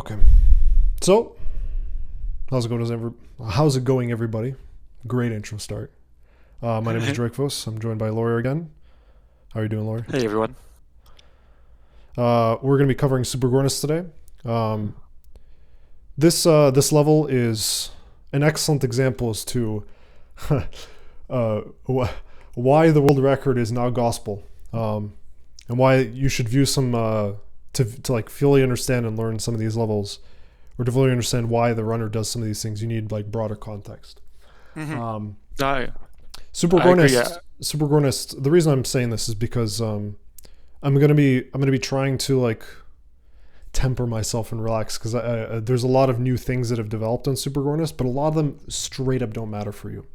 Okay. So, how's it going, everybody? Great intro start. My name is Drakefos. I'm joined by Laura again. How are you doing, Laura? Hey everyone. We're going to be covering Super Gornis today. This level is an excellent example as to why the world record is now gospel, and why you should view some to like fully understand and learn some of these levels, or to fully understand why the runner does some of these things. You need like broader context. Mm-hmm. I Super I agree. Gornis. Super Gornis. The reason I'm saying this is because I'm gonna be trying to like temper myself and relax, because there's a lot of new things that have developed on Super Gornis, but a lot of them straight up don't matter for you.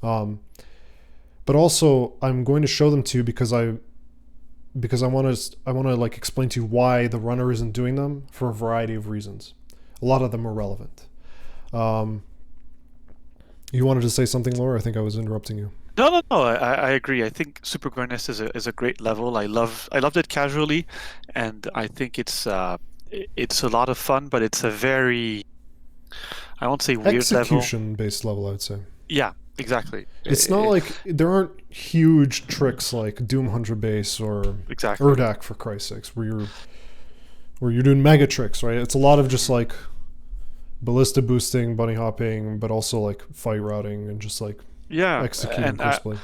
But also I'm going to show them to you because I want to like explain to you why the runner isn't doing them for a variety of reasons. A lot of them are relevant. You wanted to say something, Laura? I think I was interrupting you. No. I agree. I think Super Gornis is a great level. I loved it casually, and I think it's a lot of fun, but it's a very, I won't say weird level. Execution based level, I would say. Yeah, exactly. It's not like there aren't huge tricks like Doom 100 base or Exactly. Urdak, for Christ's sakes, where you're doing mega tricks, right? It's a lot of just like ballista boosting, bunny hopping, but also like fight routing and just like Yeah, executing and crisply.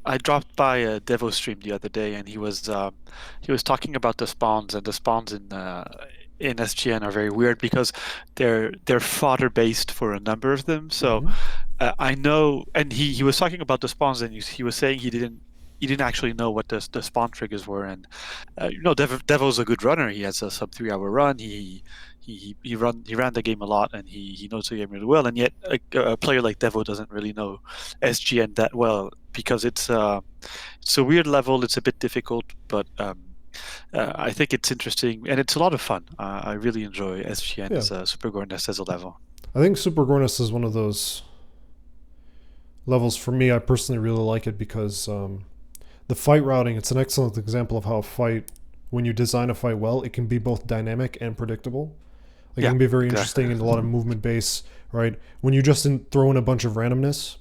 I dropped by a Devo stream the other day, and he was talking about the spawns, and the spawns in SGN are very weird because they're fodder based for a number of them. So I know, and he was talking about the spawns, and he was saying he didn't actually know what the spawn triggers were, and Devo's a good runner. He has a sub 3 hour run. He ran the game a lot, and he knows the game really well. And yet a player like Devo doesn't really know SGN that well, because it's a weird level. It's a bit difficult, but I think it's interesting, and it's a lot of fun. I really enjoy SGN as a Super Gornis as a level. I think Super Gornis is one of those levels for me. I personally really like it because the fight routing, it's an excellent example of how a fight, when you design a fight well, it can be both dynamic and predictable. Like it can be very interesting and a lot of movement base, right? When you just throw in a bunch of randomness,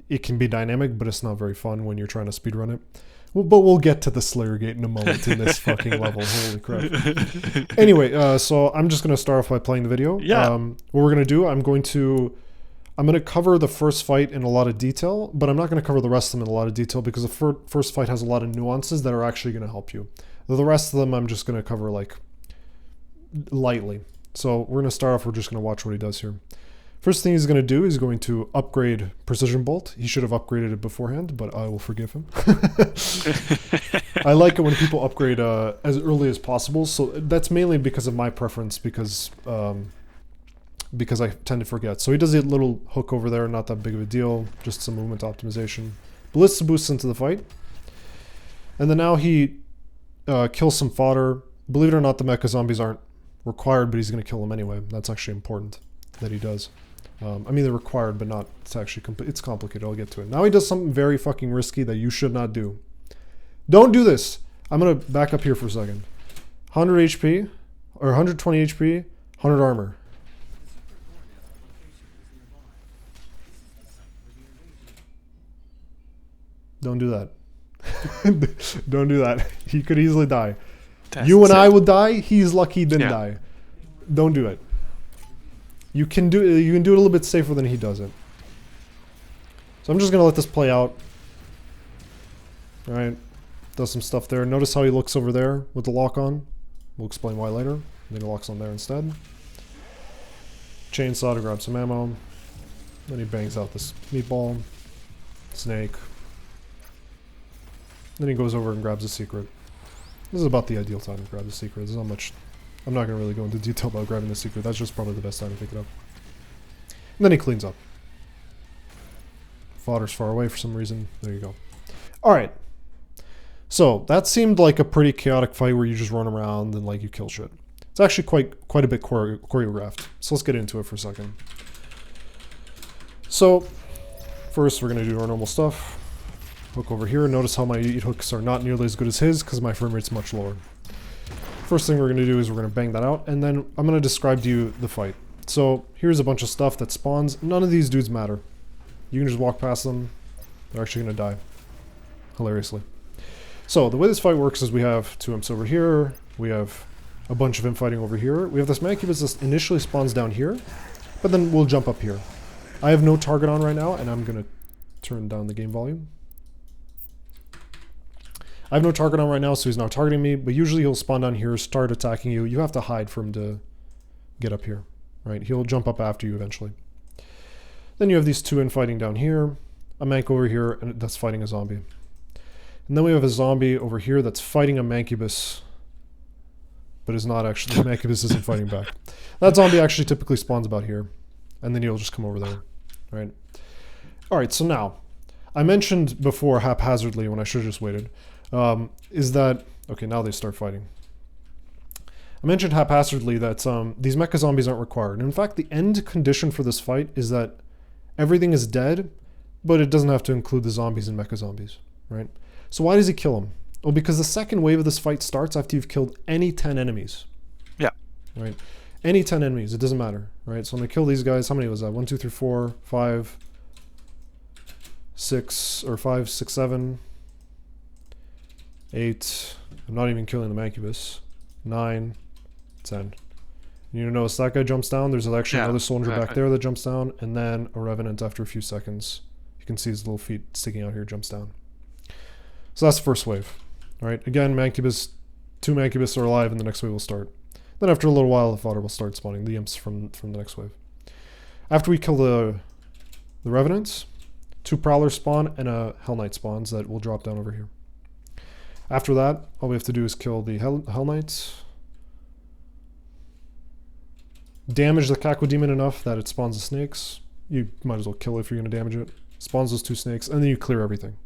it can be dynamic, but it's not very fun when you're trying to speedrun it. Well, but we'll get to the Slayer Gate in a moment in this fucking level. Holy crap. Anyway, so I'm just going to start off by playing the video. Yeah. What we're going to do, I'm going to cover the first fight in a lot of detail, but I'm not going to cover the rest of them in a lot of detail because the first fight has a lot of nuances that are actually going to help you. The rest of them I'm just going to cover like lightly. So we're going to start off, we're just going to watch what he does here. First thing he's going to do is going to upgrade Precision Bolt. He should have upgraded it beforehand, but I will forgive him. I like it when people upgrade as early as possible. So that's mainly because of my preference, because I tend to forget. So he does a little hook over there, not that big of a deal, just some movement optimization. Ballista boosts into the fight. And then now he kills some fodder. Believe it or not, the mecha zombies aren't required, but he's going to kill them anyway. That's actually important that he does. I mean, they're required, but not. It's actually it's complicated. I'll get to it. Now he does something very fucking risky that you should not do. Don't do this. I'm going to back up here for a second. 100 HP, or 120 HP, 100 armor. Don't do that. Don't do that. He could easily die. I would die. He's lucky he didn't die. Don't do it. You can do it a little bit safer than he does it. So I'm just gonna let this play out. All right, does some stuff there. Notice how he looks over there with the lock on. We'll explain why later. Then he locks on there instead. Chainsaw to grab some ammo. Then he bangs out this meatball, snake. Then he goes over and grabs a secret. This is about the ideal time to grab the secret. There's not much. I'm not going to really go into detail about grabbing the secret. That's just probably the best time to pick it up. And then he cleans up. Fodder's far away for some reason. There you go. Alright. So, that seemed like a pretty chaotic fight where you just run around and like you kill shit. It's actually quite a bit choreographed. So let's get into it for a second. So, first we're going to do our normal stuff. Hook over here. Notice how my hooks are not nearly as good as his because my frame rate's much lower. First thing we're going to do is we're going to bang that out, and then I'm going to describe to you the fight. So here's a bunch of stuff that spawns. None of these dudes matter. You can just walk past them. They're actually going to die. Hilariously. So the way this fight works is we have two imps over here. We have a bunch of infighting over here. We have this Mancubus that initially spawns down here, but then we'll jump up here. I have no target on right now, and I'm going to turn down the game volume. I have no target on right now, so he's not targeting me, but usually he'll spawn down here, start attacking you. You have to hide for him to get up here, right? He'll jump up after you eventually. Then you have these two infighting down here, a Manc over here, and that's fighting a zombie. And then we have a zombie over here that's fighting a Mancubus, but is not actually, the Mancubus isn't fighting back. That zombie actually typically spawns about here, and then he'll just come over there, right? All right, so now, I mentioned before haphazardly when I should have just waited, is that, okay, now they start fighting. I mentioned haphazardly that these mecha zombies aren't required. And in fact, the end condition for this fight is that everything is dead, but it doesn't have to include the zombies and mecha zombies, right? So why does he kill them? Well, because the second wave of this fight starts after you've killed any 10 enemies. Yeah. Right? Any 10 enemies, it doesn't matter, right? So I'm going to kill these guys. How many was that? 1, 2, 3, 4, 5, 6, or 5, 6, 7, 8. I'm not even killing the Mancubus. 9, 10. You notice that guy jumps down. There's actually another soldier back there that jumps down, and then a revenant after a few seconds. You can see his little feet sticking out here, jumps down. So that's the first wave. All right, again, Mancubus, 2 Mancubus are alive, and the next wave will start. Then after a little while, the fodder will start spawning, the imps from the next wave. After we kill the revenants, 2 prowlers spawn, and a hell knight spawns that will drop down over here. After that, all we have to do is kill the hell knights, damage the Cacodemon enough that it spawns the snakes. You might as well kill it if you're going to damage it. Spawns those 2 snakes, and then you clear everything.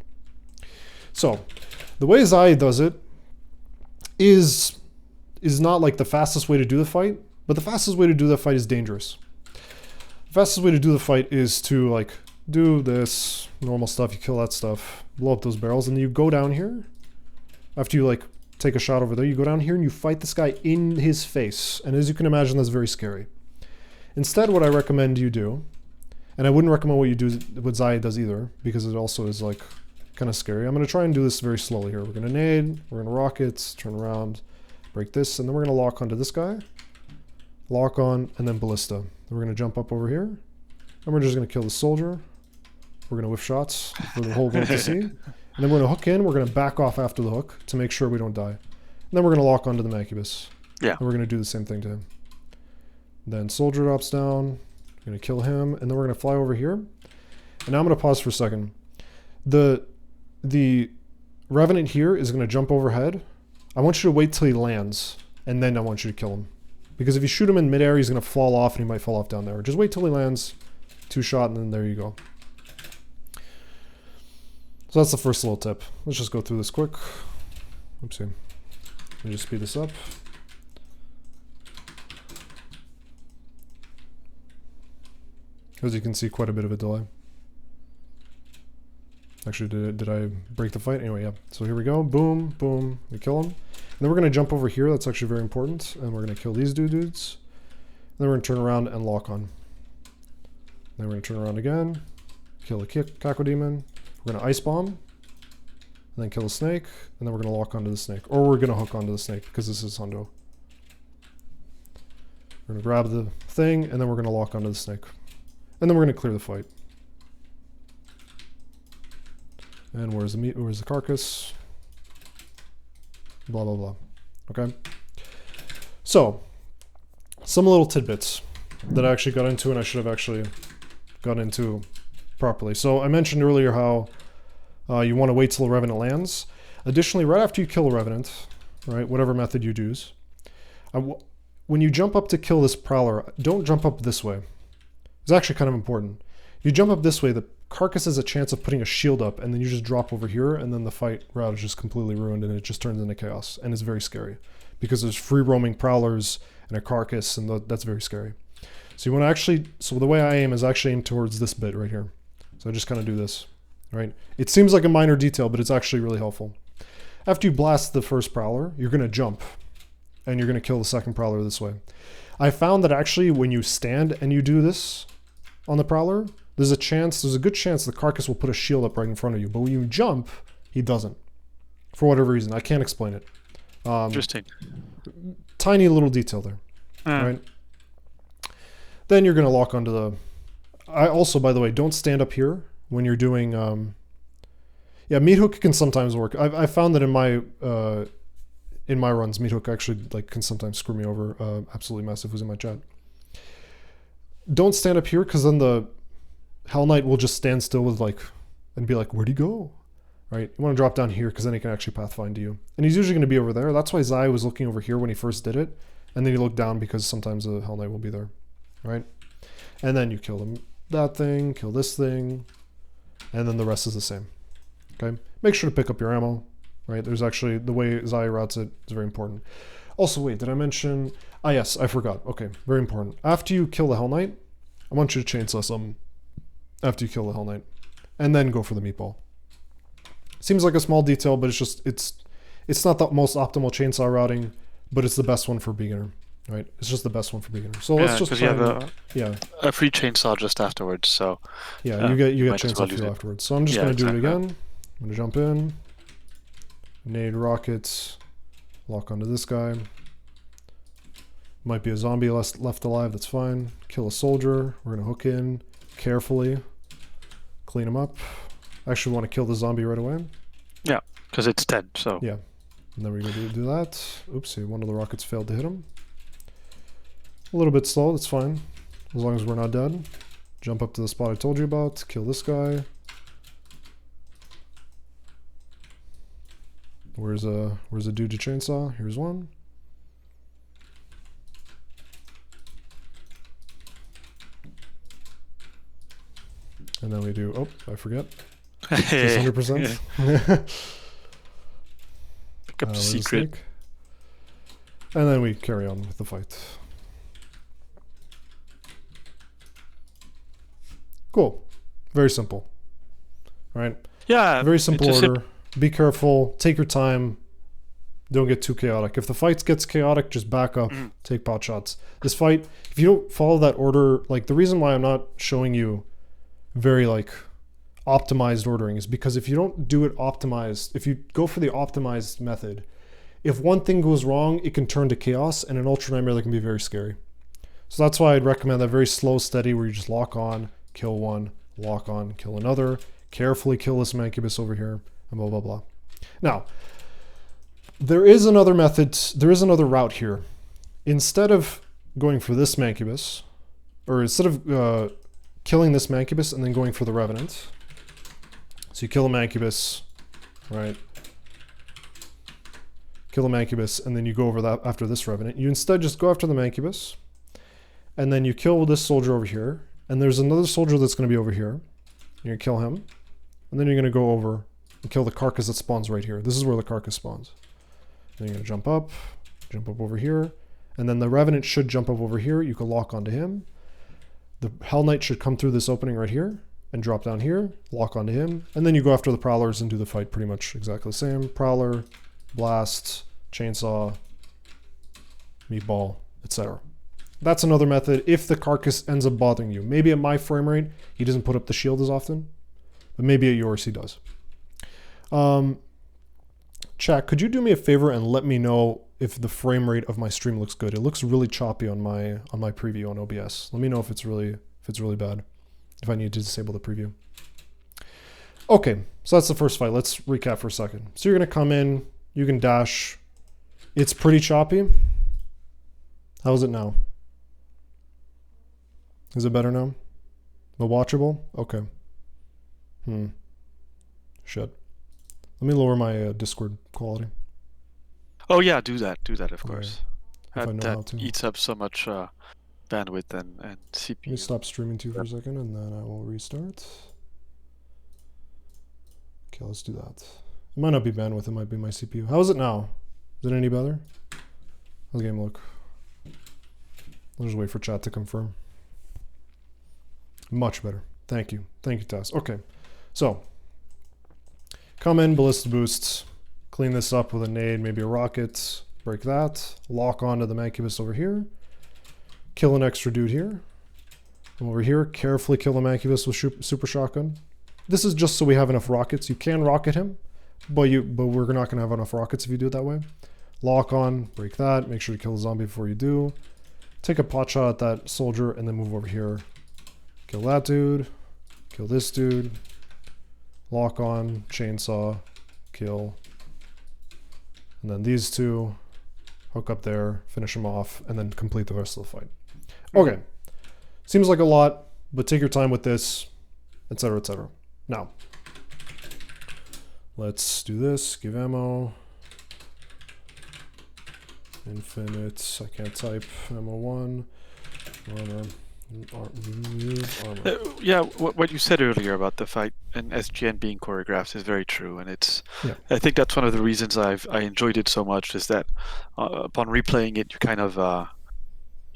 So, the way Zai does it is not like the fastest way to do the fight, but the fastest way to do the fight is dangerous. The fastest way to do the fight is to like do this normal stuff, you kill that stuff, blow up those barrels, and then you go down here. After you like take a shot over there, you go down here and you fight this guy in his face. And as you can imagine, that's very scary. Instead, what I recommend you do, and I wouldn't recommend what you do, what Zai does either, because it also is like kind of scary. I'm going to try and do this very slowly here. We're going to nade, we're going to rockets, turn around, break this, and then we're going to lock onto this guy, lock on, and then ballista. Then we're going to jump up over here, and we're just going to kill the soldier. We're going to whiff shots for the whole world to see. And then we're going to hook in, we're going to back off after the hook to make sure we don't die. And then we're going to lock onto the Mancubus. Yeah. And we're going to do the same thing to him. Then soldier drops down, we're going to kill him, and then we're going to fly over here. And now I'm going to pause for a second. The Revenant here is going to jump overhead. I want you to wait till he lands, and then I want you to kill him. Because if you shoot him in midair, he's going to fall off, and he might fall off down there. Just wait till he lands, 2 shot, and then there you go. So that's the first little tip. Let's just go through this quick. Oopsie. Let me just speed this up. As you can see, quite a bit of a delay. Actually, did I break the fight? Anyway, yeah. So here we go. Boom, boom. We kill him. And then we're going to jump over here. That's actually very important. And we're going to kill these dudes. And then we're going to turn around and lock on. Then we're going to turn around again. Kill the Cacodemon. We're going to ice bomb, and then kill the snake, and then we're going to lock onto the snake. Or we're going to hook onto the snake, because this is Hundo. We're going to grab the thing, and then we're going to lock onto the snake. And then we're going to clear the fight. And where's the meat? Where's the carcass? Blah, blah, blah. Okay? So, some little tidbits that I actually got into, and I should have actually got into properly. So I mentioned earlier how you want to wait till the Revenant lands. Additionally, right after you kill a Revenant, right, whatever method you use, when you jump up to kill this Prowler, don't jump up this way. It's actually kind of important. If you jump up this way, the carcass has a chance of putting a shield up, and then you just drop over here, and then the fight route is just completely ruined, and it just turns into chaos, and it's very scary. Because there's free roaming Prowlers and a carcass, and that's very scary. So you want to actually, so the way I aim is actually aim towards this bit right here. So I just kind of do this, right? It seems like a minor detail, but it's actually really helpful. After you blast the first Prowler, you're going to jump. and you're going to kill the second Prowler this way. I found that actually when you stand and you do this on the Prowler, there's a good chance the Carcass will put a shield up right in front of you. But when you jump, he doesn't. For whatever reason. I can't explain it. Interesting. Tiny little detail there. Right? Then you're going to lock onto the... I also, by the way, don't stand up here when you're doing... yeah, meat hook can sometimes work. I found that in my runs, meat hook actually can sometimes screw me over. Absolutely massive who's in my chat. Don't stand up here because then the Hell Knight will just stand still with and be like, where'd he go? Right? You want to drop down here because then he can actually pathfind to you. And he's usually going to be over there. That's why Zai was looking over here when he first did it. And then he looked down because sometimes the Hell Knight will be there. Right? And then you kill them. That thing, kill this thing. And then the rest is the same. Okay? Make sure to pick up your ammo. Right? There's actually, the way Zai routes it is very important. Also, wait, did I mention... Ah, yes, I forgot. Okay, very important. After you kill the Hell Knight, I want you to chainsaw some after you kill the Hell Knight. And then go for the meatball. Seems like a small detail, but it's just, it's not the most optimal chainsaw routing, but it's the best one for beginner, right? It's just the best one for beginner. So let's just try a free chainsaw just afterwards, so... Yeah, you get chainsaw fuel afterwards. So I'm just going to do it again. I'm going to jump in. Nade rockets. Lock onto this guy. Might be a zombie left alive, that's fine. Kill a soldier. We're going to hook in carefully. Clean him up. Actually want to kill the zombie right away. Yeah, because it's 10, so... Yeah. And then we're going to do that. Oopsie, one of the rockets failed to hit him. A little bit slow, that's fine. As long as we're not dead. Jump up to the spot I told you about. Kill this guy. Where's a dude to chainsaw? Here's one. And then we do, oh, I forget. Just 100%. Pick up the secret. And then we carry on with the fight. Cool. Very simple. All right? Yeah. Very simple order. Be careful. Take your time. Don't get too chaotic. If the fight gets chaotic, just back up. Take pot shots. This fight, if you don't follow that order, the reason why I'm not showing you very optimized ordering is because if you don't do it optimized, if you go for the optimized method, if one thing goes wrong, it can turn to chaos, and in Ultra Nightmare that can be very scary. So that's why I'd recommend that very slow, steady, where you just lock on, kill one, lock on, kill another, carefully kill this Mancubus over here, and blah, blah, blah. Now, there is another method, there is another route here. Instead of going for this Mancubus, or instead of killing this Mancubus and then going for the Revenant, so you kill the Mancubus, right? Kill the Mancubus, and then you go over that after this Revenant. You instead just go after the Mancubus, and then you kill this soldier over here, and there's another soldier that's going to be over here. You're going to kill him, and then you're going to go over and kill the Carcass that spawns right here. This is where the Carcass spawns. Then you're going to jump up over here, and then the Revenant should jump up over here. You can lock onto him. The Hell Knight should come through this opening right here and drop down here, lock onto him, and then you go after the Prowlers and do the fight pretty much exactly the same. Prowler, Blast, Chainsaw, Meatball, etc. That's another method if the Carcass ends up bothering you. Maybe at my frame rate, he doesn't put up the shield as often, but maybe at yours he does. Chat, could you do me a favor and let me know if the frame rate of my stream looks good? It looks really choppy on my preview on OBS. Let me know if it's really bad. If I need to disable the preview. Okay, so that's the first fight. Let's recap for a second. So you're gonna come in, you can dash. It's pretty choppy. How is it now? Is it better now? But watchable? Okay. Shit. Let me lower my Discord quality. Oh yeah, do that of course. If I know how to. Eats up so much bandwidth and CPU. Let me stop streaming too for a second and then I will restart. Okay, let's do that. It might not be bandwidth, it might be my CPU. How is it now? Is it any better? How's the game look? I'll just wait for chat to confirm. Much better. Thank you. Thank you, Tess. Okay, so come in, Ballista Boosts. Clean this up with a nade, maybe a rocket. break that. Lock onto the Mancubus over here. Kill an extra dude here. And over here, carefully kill the Mancubus with Super Shotgun. This is just so we have enough rockets. You can rocket him, but we're not going to have enough rockets if you do it that way. Lock on, break that. Make sure to kill the zombie before you do. Take a pot shot at that soldier and then move over here. Kill that dude. Kill this dude. Lock on, chainsaw, kill. And then these two, hook up there, finish them off, and then complete the rest of the fight. Okay. Seems like a lot, but take your time with this, etc., etc. Now, let's do this. Give ammo. Infinite. I can't type. Ammo 1. Armor. Yeah, what you said earlier about the fight and SGN being choreographed is very true, and I think that's one of the reasons I enjoyed it so much, is that upon replaying it, you kind of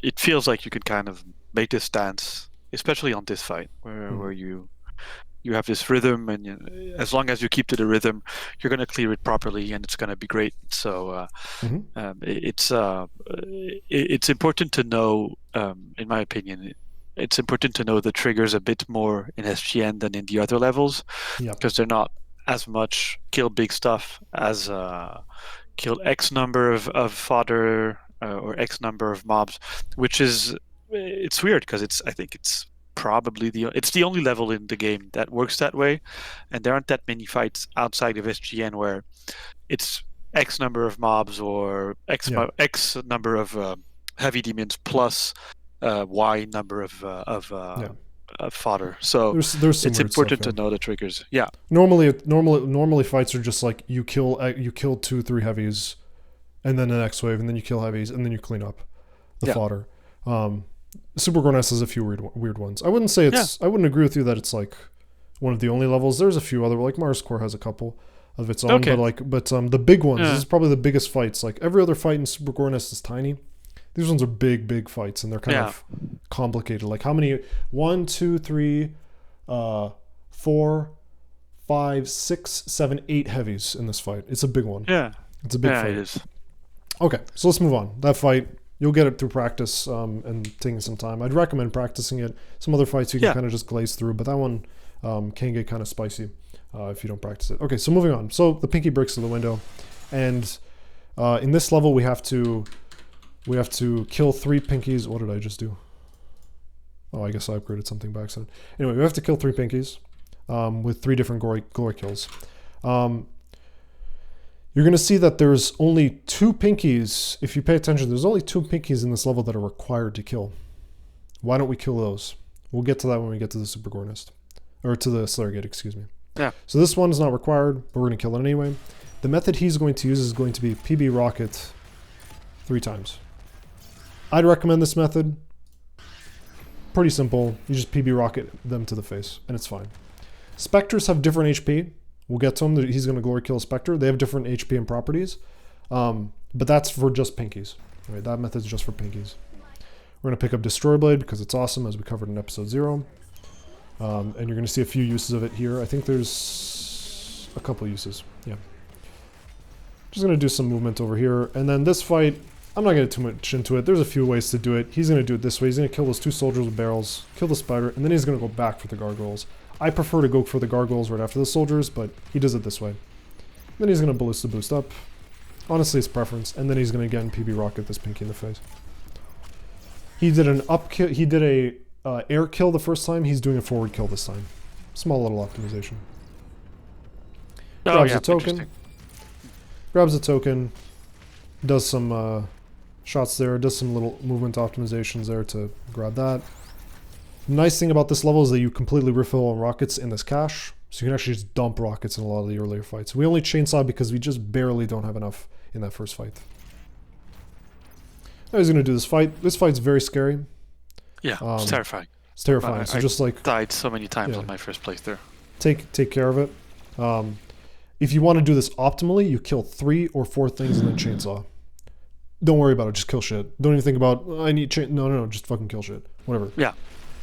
it feels like you could kind of make this stance, especially on this fight where you have this rhythm, and as long as you keep to the rhythm, you're going to clear it properly, and it's going to be great. So it's important to know, in my opinion, it's important to know the triggers a bit more in SGN than in the other levels, because they're not as much kill big stuff as kill X number of fodder or X number of mobs, which is, it's weird because I think it's probably it's the only level in the game that works that way, and there aren't that many fights outside of SGN where it's X number of mobs or X number of heavy demons plus Y number of fodder. So there's it's important to know the triggers. Yeah. Normally fights are just like you kill 2-3 heavies, and then the next wave, and then you kill heavies, and then you clean up the fodder. Super Gorness has a few weird ones. I wouldn't say it's. I wouldn't agree with you that it's like one of the only levels. There's a few other, like Mars Core has a couple of its own, but the big ones. This is probably the biggest fights. Like every other fight in Super Gorness is tiny. These ones are big fights, and they're kind of complicated. Like how many? 1, 2, 3, 4, 5, 6, 7, 8 heavies in this fight. It's a big one. Yeah, it's a big fight. It is. Okay, so let's move on. That fight, you'll get it through practice and taking some time. I'd recommend practicing it. Some other fights you can kind of just glaze through, but that one can get kind of spicy if you don't practice it. Okay, so moving on. So the pinky breaks to the window, and in this level we have to kill 3 pinkies. What did I just do? Oh, I guess I upgraded something by accident. Anyway, we have to kill 3 pinkies with 3 different glory kills. You're going to see that there's only 2 pinkies. If you pay attention, there's only 2 pinkies in this level that are required to kill. Why don't we kill those? We'll get to that when we get to the Super Gornist. Or to the Slayer Gate, excuse me. Yeah. So this one is not required, but we're going to kill it anyway. The method he's going to use is going to be PB Rocket 3 times. I'd recommend this method. Pretty simple. You just PB Rocket them to the face, and it's fine. Spectres have different HP. We'll get to him. He's going to glory kill a Spectre. They have different HP and properties. But that's for just pinkies. Right? That method's just for pinkies. We're going to pick up Destroy Blade because it's awesome, as we covered in episode 0. And you're going to see a few uses of it here. I think there's a couple uses. Yeah. Just going to do some movement over here. And then this fight, I'm not going to get too much into it. There's a few ways to do it. He's going to do it this way. He's going to kill those 2 soldiers with barrels, kill the spider, and then he's going to go back for the gargoyles. I prefer to go for the gargoyles right after the soldiers, but he does it this way. Then he's going to ballista boost up. Honestly, it's preference. And then he's going to again PB Rocket this pinky in the face. He did an up kill. He did a air kill the first time. He's doing a forward kill this time. Small little optimization. Grabs a token. Grabs a token. Does some shots there. Does some little movement optimizations there to grab that. Nice thing about this level is that you completely refill on rockets in this cache, so you can actually just dump rockets in a lot of the earlier fights. We only chainsaw because we just barely don't have enough in that first fight. Now he's going to do this fight. This fight's very scary. Yeah, it's terrifying. It's terrifying. So just like died so many times on my first playthrough. Take care of it. If you want to do this optimally, you kill 3 or 4 things and then chainsaw. Don't worry about it. Just kill shit. Don't even think about I need no. Just fucking kill shit. Whatever. Yeah.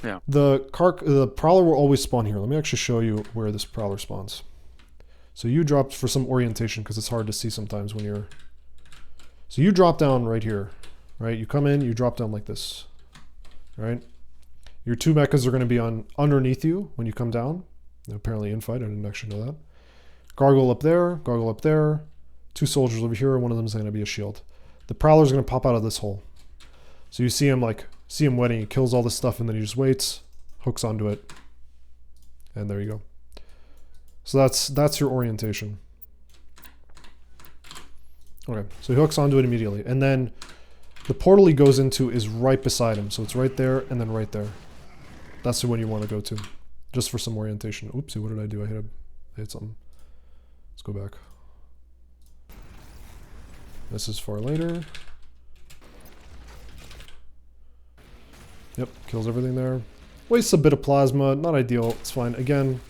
Yeah. The Prowler will always spawn here. Let me actually show you where this Prowler spawns. So you dropped for some orientation because it's hard to see sometimes when you're So you drop down right here, right? You come in, you drop down like this, right? Your 2 mechas are going to be on underneath you when you come down. Apparently in fight, I didn't actually know that. Gargoyle up there, 2 soldiers over here, one of them is going to be a shield. The Prowler is going to pop out of this hole. So you see him waiting, he kills all this stuff and then he just waits, hooks onto it, and there you go. So that's your orientation. Okay, so he hooks onto it immediately, and then the portal he goes into is right beside him, so it's right there and then right there. That's the one you want to go to, just for some orientation. Oopsie, what did I do? I hit something. Let's go back. This is far later. Yep, kills everything there. Wastes a bit of plasma, not ideal, it's fine. Again,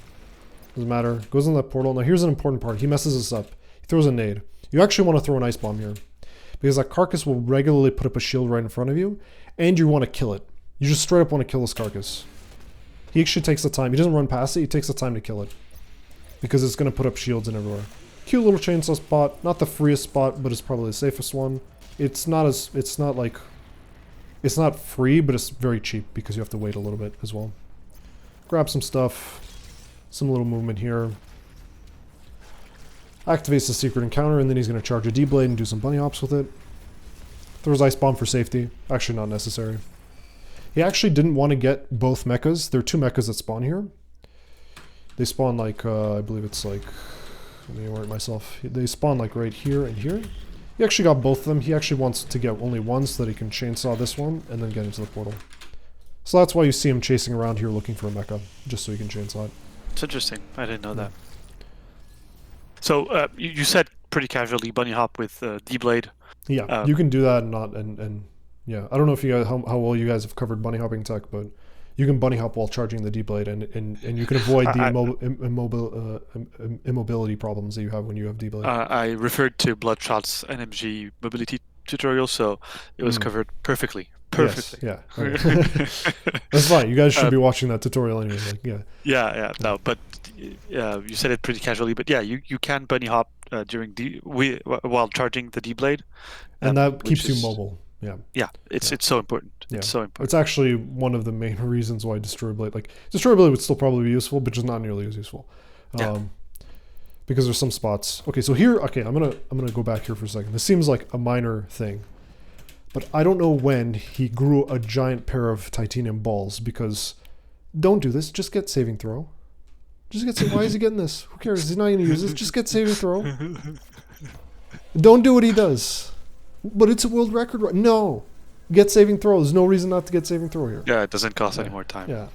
doesn't matter. Goes in that portal. Now here's an important part. He messes this up. He throws a nade. You actually want to throw an ice bomb here, because that carcass will regularly put up a shield right in front of you, and you want to kill it. You just straight up want to kill this carcass. He actually takes the time. He doesn't run past it, he takes the time to kill it, because it's going to put up shields and everywhere. Cute little chainsaw spot. Not the freest spot, but it's probably the safest one. It's not free, but it's very cheap because you have to wait a little bit as well. Grab some stuff. Some little movement here. Activates the secret encounter, and then he's going to charge a D-blade and do some bunny hops with it. Throws ice bomb for safety. Actually not necessary. He actually didn't want to get both mechas. There are 2 mechas that spawn here. They spawn like, I believe it's like, let me orient myself. They spawn like right here and here. He actually got both of them. He actually wants to get only one so that he can chainsaw this one and then get into the portal. So that's why you see him chasing around here looking for a mecha, just so he can chainsaw it. It's interesting. I didn't know that. So you said pretty casually bunny hop with D-blade. Yeah, you can do that and yeah. I don't know if you guys, how well you guys have covered bunny hopping tech, but you can bunny hop while charging the D-blade, and you can avoid the immobility problems that you have when you have D-blade. I referred to Bloodshot's NMG mobility tutorial, so it was covered perfectly. Perfectly. Yes, yeah. Okay. That's fine. You guys should be watching that tutorial anyway. Like, yeah. Yeah. No, but you said it pretty casually. But yeah, you can bunny hop during while charging the D-blade, and that keeps you mobile. Yeah. Yeah, it's so important. Yeah. It's so important. It's actually one of the main reasons why Destroy Blade, Destroy Blade would still probably be useful, but just not nearly as useful. Because there's some spots. Okay, so here, I'm gonna go back here for a second. This seems like a minor thing, but I don't know when he grew a giant pair of titanium balls, because don't do this. Just get saving throw. Just get. Why is he getting this? Who cares? He's not gonna use this. Just get saving throw. Don't do what he does. But it's a world record, right? No. Get saving throw. There's no reason not to get saving throw here. Yeah, it doesn't cost any more time. Yeah.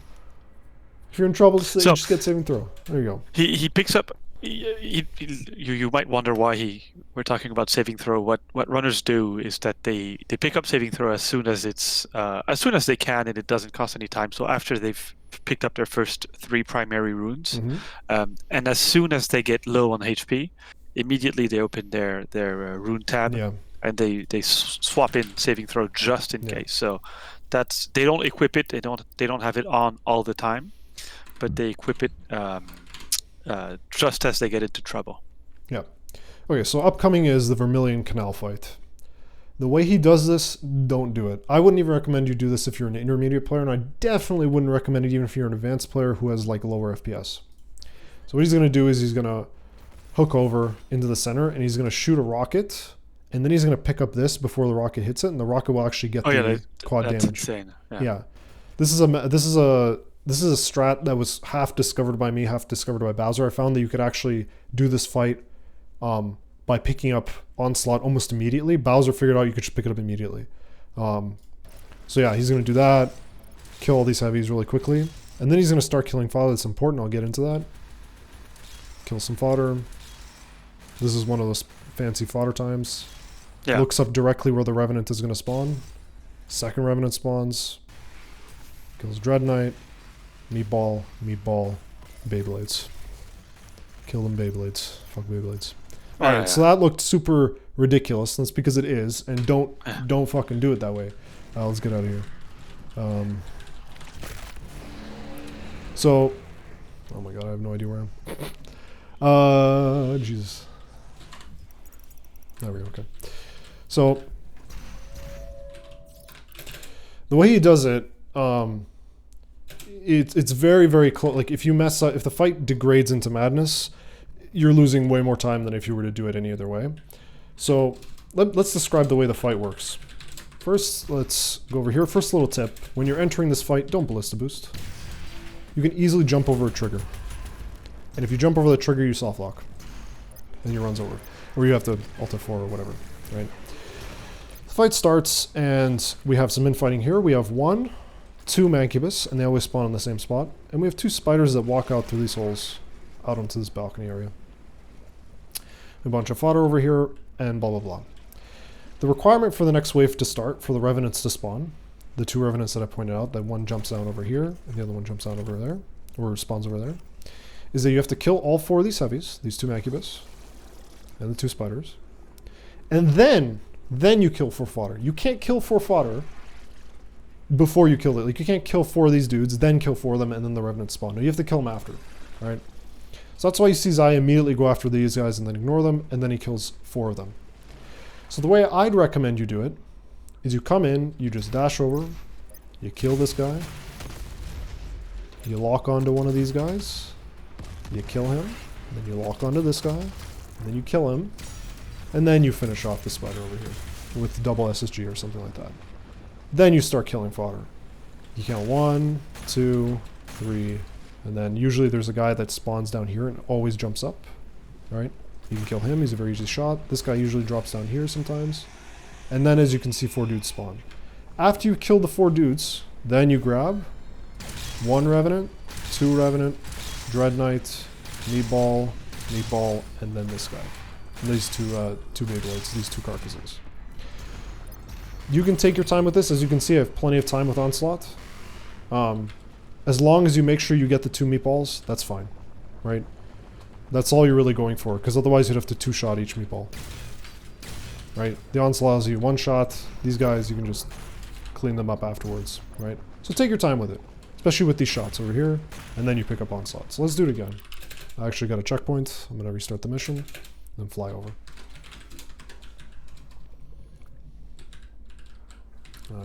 If you're in trouble, just get saving throw. There you go. He picks up. You might wonder why we're talking about saving throw. What runners do is that they pick up saving throw as soon as they can, and it doesn't cost any time. So after they've picked up their first 3 primary runes, and as soon as they get low on HP, immediately they open their rune tab. Yeah. And they swap in saving throw just in case. So they don't equip it. They don't have it on all the time, but they equip it just as they get into trouble. Yeah. Okay. So upcoming is the Vermilion Canal fight. The way he does this, don't do it. I wouldn't even recommend you do this if you're an intermediate player, and I definitely wouldn't recommend it even if you're an advanced player who has lower FPS. So what he's going to do is he's going to hook over into the center, and he's going to shoot a rocket. And then he's going to pick up this before the rocket hits it, and the rocket will actually get the quad damage. That's insane. Yeah. This is a strat that was half discovered by me, half discovered by Bowser. I found that you could actually do this fight by picking up Onslaught almost immediately. Bowser figured out you could just pick it up immediately. So yeah, he's going to do that, kill all these heavies really quickly, and then he's going to start killing fodder. That's important. I'll get into that. Kill some fodder. This is one of those fancy fodder times. Yeah. Looks up directly where the Revenant is going to spawn. Second Revenant spawns. Kills Dread Knight. Meatball. Beyblades. Kill them Beyblades. Fuck Beyblades. Alright, so that looked super ridiculous. That's because it is. And don't fucking do it that way. Let's get out of here. So, oh my god, I have no idea where I am. Jesus. There we go, okay. So the way he does it, it's very, very close. Like if you mess up, if the fight degrades into madness, you're losing way more time than if you were to do it any other way. So let's describe the way the fight works. First, let's go over here. First little tip. When you're entering this fight, don't ballista boost. You can easily jump over a trigger. And if you jump over the trigger, you soft lock. And he runs over. Or you have to Alt F4 or whatever, right? The fight starts, and we have some infighting here. We have 1, 2 Mancubus, and they always spawn in the same spot. And we have 2 spiders that walk out through these holes, out onto this balcony area. A bunch of fodder over here, and blah, blah, blah. The requirement for the next wave to start, for the Revenants to spawn, the 2 Revenants that I pointed out, that one jumps down over here, and the other one jumps out over there, or spawns over there, is that you have to kill all 4 of these heavies, these 2 Mancubus, and the 2 spiders. And then you kill 4 fodder. You can't kill 4 fodder before you kill it. Like, you can't kill 4 of these dudes, then kill 4 of them, and then the Revenants spawn. No, you have to kill them after, right? So that's why you see Zai immediately go after these guys and then ignore them, and then he kills 4 of them. So the way I'd recommend you do it is you come in, you just dash over, you kill this guy, you lock onto one of these guys, you kill him, then you lock onto this guy, and then you kill him, and then you finish off the spider over here with double SSG or something like that. Then you start killing fodder. You count 1, 2, 3, and then usually there's a guy that spawns down here and always jumps up, right? You can kill him, he's a very easy shot. This guy usually drops down here sometimes. And then as you can see, 4 dudes spawn. After you kill the 4 dudes, then you grab 1 Revenant, 2 Revenant, Dread Knight, Meatball, Meatball, and then this guy. And these two Beyblades, these 2 carcasses. You can take your time with this. As you can see, I have plenty of time with Onslaught. As long as you make sure you get the 2 meatballs, that's fine, right? That's all you're really going for, because otherwise you'd have to 2-shot each meatball. Right? The Onslaught allows you 1 shot. These guys, you can just clean them up afterwards, right? So take your time with it, especially with these shots over here, and then you pick up Onslaught. So let's do it again. I actually got a checkpoint. I'm going to restart the mission, then fly over.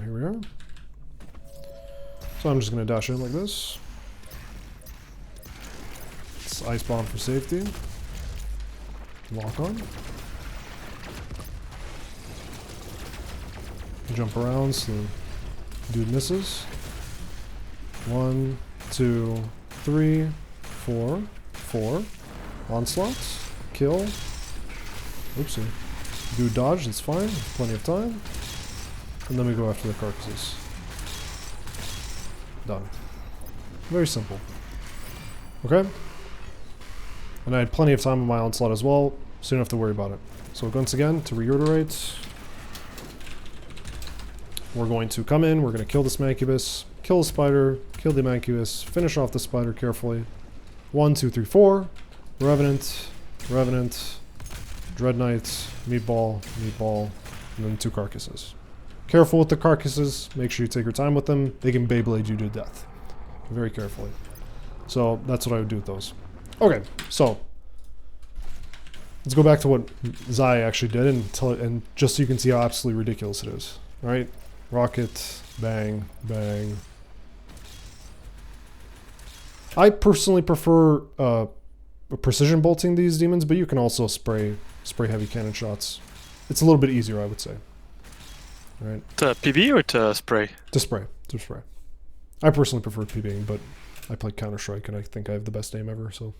Here we are. So I'm just going to dash in like this. It's Ice Bomb for safety. Lock on. Jump around so dude misses. 1, 2, 3, 4, 4. Onslaught. Kill. Oopsie. Dude dodge, that's fine. Plenty of time. And then we go after the carcasses. Done. Very simple. Okay? And I had plenty of time on my Onslaught as well, so you don't have to worry about it. So once again, to reiterate, we're going to come in, we're going to kill this Mancubus, kill the spider, kill the Mancubus, finish off the spider carefully. 1, 2, 3, 4. Revenant, Revenant, Dread Knight, Meatball, Meatball, and then 2 carcasses. Careful with the carcasses, make sure you take your time with them. They can Beyblade you to death. Very carefully. So that's what I would do with those. Okay, so let's go back to what Zai actually did and just so you can see how absolutely ridiculous it is. Alright? Rocket, bang, bang. I personally prefer precision bolting these demons, but you can also spray heavy cannon shots. It's a little bit easier, I would say. Right. To PB or to spray? To spray. I personally prefer PBing, but I play Counter-Strike and I think I have the best aim ever, so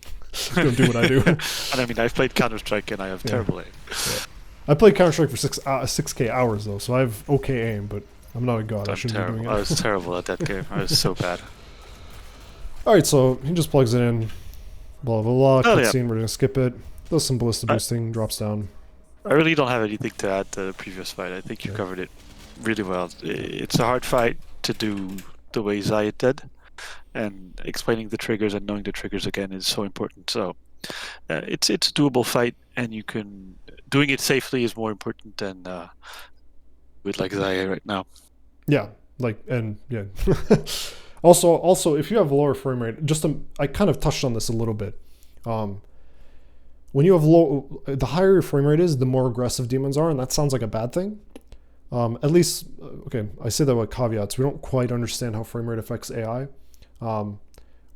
I'm gonna do what I do. And I mean, I've played Counter-Strike and I have terrible aim. Yeah. I played Counter-Strike for 6K hours though, so I have okay aim, but I'm not a god. I shouldn't be doing it. I was terrible at that game. I was so bad. Alright, so he just plugs it in. Blah blah blah. Oh, Cutscene, we're gonna skip it. Does some ballista boosting, drops down. I really don't have anything to add to the previous fight. I think you covered it really well. It's a hard fight to do the way Zayed did, and explaining the triggers and knowing the triggers again is so important. So it's a doable fight, and you can doing it safely is more important than with like Zayed right now. Yeah, also if you have a lower frame rate, I kind of touched on this a little bit. when you have low, the higher your frame rate is, the more aggressive demons are, and that sounds like a bad thing. At least, okay, I say that with caveats. We don't quite understand how frame rate affects AI.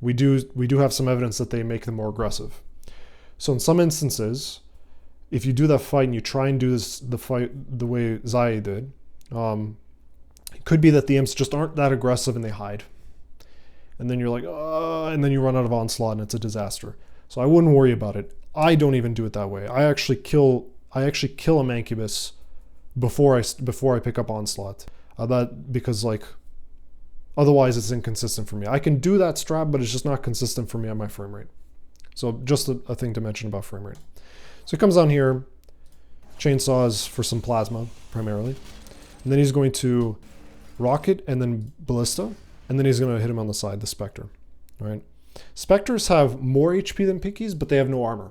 We do have some evidence that they make them more aggressive. So in some instances, if you do that fight and you try and do the fight the way Zaya did, it could be that the imps just aren't that aggressive and they hide. And then you're like, and then you run out of onslaught and it's a disaster. So I wouldn't worry about it. I don't even do it that way. I actually kill a Mancubus before I pick up onslaught. Because like otherwise it's inconsistent for me. I can do that strat, but it's just not consistent for me on my frame rate. So just a thing to mention about frame rate. So he comes down here, chainsaws for some plasma primarily, and then he's going to rocket and then ballista, and then he's going to hit him on the side, the Spectre. All right. Spectres have more HP than Pinkies, but they have no armor.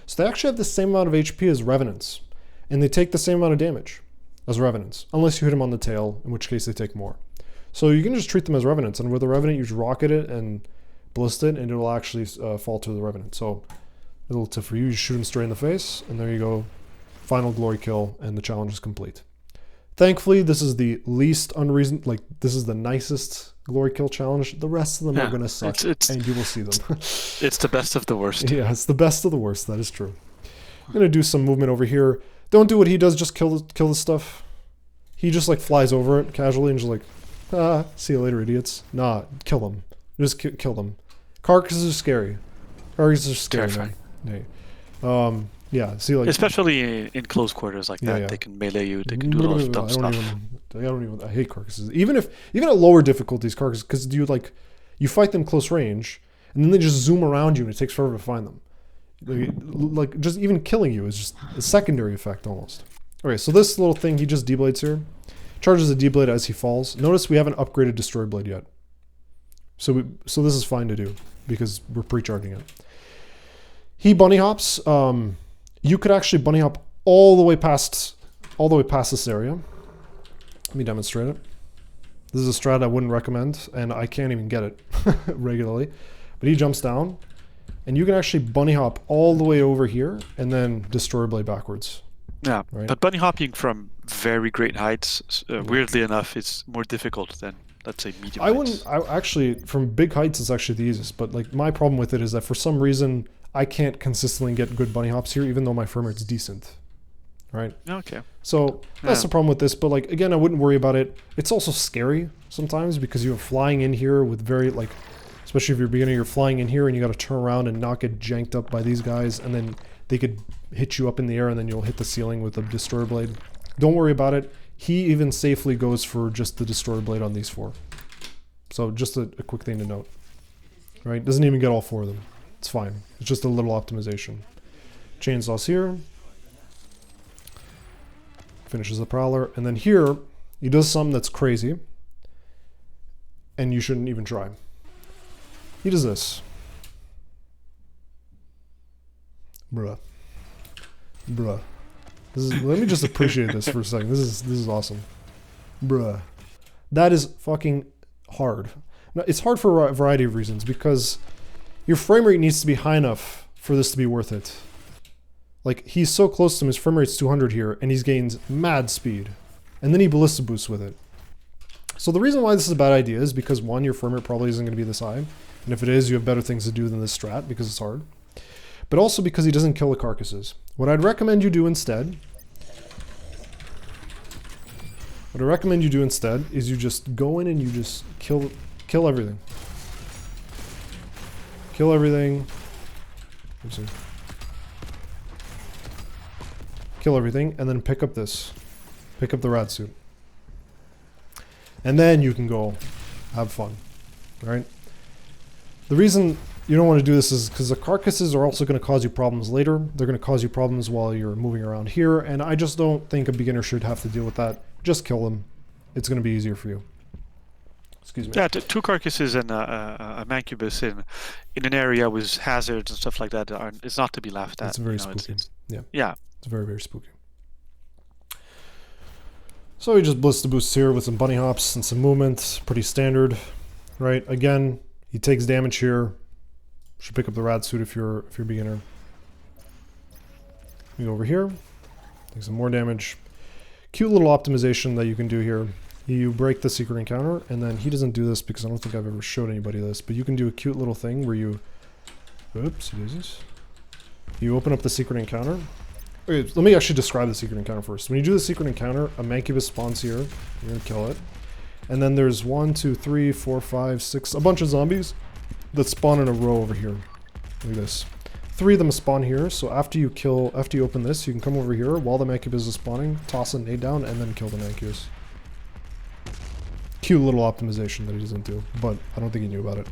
So they actually have the same amount of HP as Revenants, and they take the same amount of damage as Revenants, unless you hit them on the tail, in which case they take more. So you can just treat them as Revenants, and with a Revenant you just rocket it and ballista it, and it will actually fall to the Revenant. So a little tip for you, you shoot him straight in the face, and there you go. Final glory kill, and the challenge is complete. Thankfully, this is the least this is the nicest glory kill challenge. The rest of them are going to suck, and you will see them. It's the best of the worst. Yeah, it's the best of the worst, that is true. I'm going to do some movement over here. Don't do what he does, just kill the stuff. He just like flies over it casually and just like, see you later, idiots. Nah, kill them. Just kill them. Carcasses are scary. Carcasses are scary, Terrifying. Man. Yeah, see, like especially in close quarters like that, they can melee you. They can do a lot of dumb stuff. I hate carcasses. Even at lower difficulties, carcasses, because you fight them close range, and then they just zoom around you, and it takes forever to find them. Like just even killing you is just a secondary effect almost. Okay, so this little thing, he just deblades here, charges a deblade as he falls. Notice we haven't upgraded Destroy Blade yet, so this is fine to do because we're pre-charging it. He bunny hops. You could actually bunny hop all the way past this area. Let me demonstrate it. This is a strat I wouldn't recommend, and I can't even get it regularly. But he jumps down, and you can actually bunny hop all the way over here, and then Destroy Blade backwards. Yeah, right? But bunny hopping from very great heights, weirdly enough, is more difficult than, let's say, medium heights. Actually, from big heights, it's actually the easiest. But like my problem with it is that for some reason, I can't consistently get good bunny hops here, even though my frame rate's decent, right? Okay. So that's the problem with this. But like again, I wouldn't worry about it. It's also scary sometimes because you're flying in here with especially if you're beginner, you're flying in here and you got to turn around and not get janked up by these guys, and then they could hit you up in the air, and then you'll hit the ceiling with a Destroyer Blade. Don't worry about it. He even safely goes for just the Destroyer Blade on these 4. So just a quick thing to note, right? Doesn't even get all 4 of them. It's fine. It's just a little optimization. Chainsaws here. Finishes the Prowler. And then here, he does something that's crazy. And you shouldn't even try. He does this. Bruh. Let me just appreciate this for a second. This is awesome. Bruh. That is fucking hard. Now, it's hard for a variety of reasons, because your frame rate needs to be high enough for this to be worth it. Like, he's so close to him, his frame rate's 200 here, and he's gained mad speed. And then he ballista boosts with it. So the reason why this is a bad idea is because, one, your frame rate probably isn't going to be this high. And if it is, you have better things to do than this strat, because it's hard. But also because he doesn't kill the carcasses. What I'd recommend you do instead is you just go in and you just kill everything. Kill everything. Kill everything, and then pick up this. Pick up the rad suit. And then you can go have fun. Right? The reason you don't want to do this is because the carcasses are also going to cause you problems later. They're going to cause you problems while you're moving around here, and I just don't think a beginner should have to deal with that. Just kill them. It's going to be easier for you. Excuse me. Yeah, 2 carcasses and a Mancubus in an area with hazards and stuff like that is not to be laughed at. It's very spooky. Yeah. It's very, very spooky. So he just ballista boosts here with some bunny hops and some movement. Pretty standard, right? Again, he takes damage here. Should pick up the rad suit if you're a beginner. We go over here. Take some more damage. Cute little optimization that you can do here. You break the secret encounter, and then he doesn't do this because I don't think I've ever showed anybody this, but you can do a cute little thing where you... Oops, Jesus. You open up the secret encounter. Okay, let me actually describe the secret encounter first. When you do the secret encounter, a Mancubus spawns here. You're going to kill it. And then there's 1, 2, 3, 4, 5, 6, a bunch of zombies that spawn in a row over here. Like this. 3 of them spawn here, so after you open this, you can come over here while the Mancubus is spawning, toss a nade down, and then kill the Mancubus. Cute little optimization that he doesn't do, but I don't think he knew about it.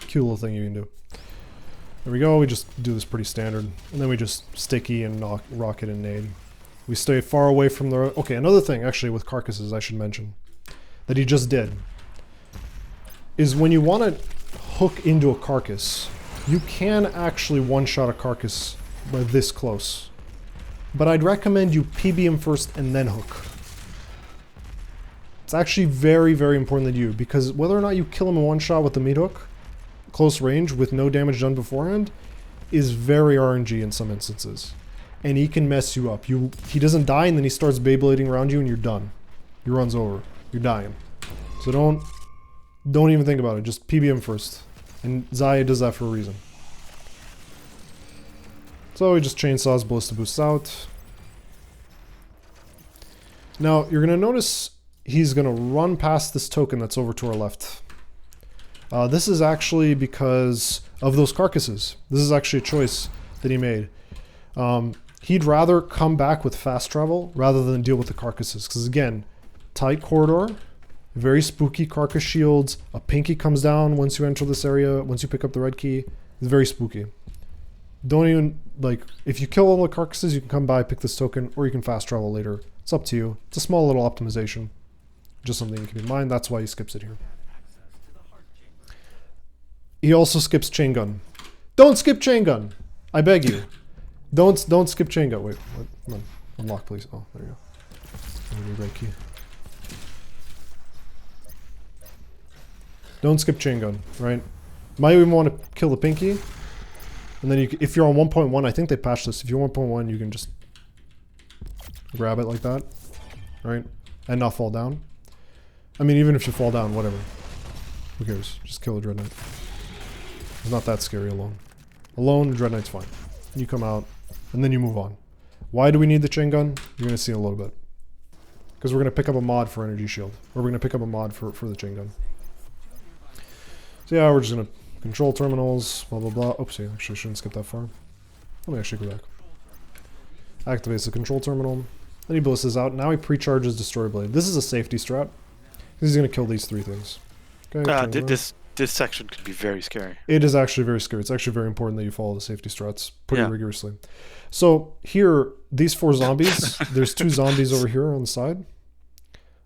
Cute little thing you can do. There we go, we just do this pretty standard. And then we just sticky and knock, rocket and nade. We stay far away from the... Okay, another thing actually with carcasses I should mention that he just did is when you want to hook into a carcass, you can actually one-shot a carcass by this close. But I'd recommend you PB him first and then hook. It's actually very, very important that you, because whether or not you kill him in one shot with the meat hook, close range with no damage done beforehand, is very RNG in some instances. And he can mess you up. He doesn't die and then he starts Beyblading around you and you're done. Your run's over. You're dying. So don't even think about it. Just PB him first. And Zaya does that for a reason. So he just chainsaws Ballista Boosts out. Now, you're going to notice he's going to run past this token that's over to our left. This is actually because of those carcasses. This is actually a choice that he made. He'd rather come back with fast travel rather than deal with the carcasses. Because again, tight corridor, very spooky carcass shields, a pinky comes down once you enter this area, once you pick up the red key. It's very spooky. Don't even, like, if you kill all the carcasses, you can come by, pick this token, or you can fast travel later. It's up to you. It's a small little optimization. Just something you keep in mind. That's why he skips it here. He also skips Chaingun. Don't skip Chaingun! I beg you. Don't skip Chaingun. Wait, come on. Unlock, please. Oh, there you go. Red key. Don't skip Chaingun, right? Might even want to kill the pinky. And then if you're on 1.1, I think they patched this. If you're 1.1, you can just grab it like that, right? And not fall down. I mean, even if you fall down, whatever. Who cares? Just kill a Dread Knight. It's not that scary alone. Alone, Dread Knight's fine. You come out, and then you move on. Why do we need the chain gun? You're going to see in a little bit. Because we're going to pick up a mod for Energy Shield. Or we're going to pick up a mod for the chain gun. So yeah, we're just going to control terminals, blah blah blah. Oopsie, actually shouldn't skip that far. Let me actually go back. Activates the control terminal. Then he ballistas out. Now he pre-charges Destroyer Blade. This is a safety strat. He's going to kill these 3 things. Okay, this section could be very scary. It is actually very scary. It's actually very important that you follow the safety strats pretty rigorously. So here, these 4 zombies, there's 2 zombies over here on the side.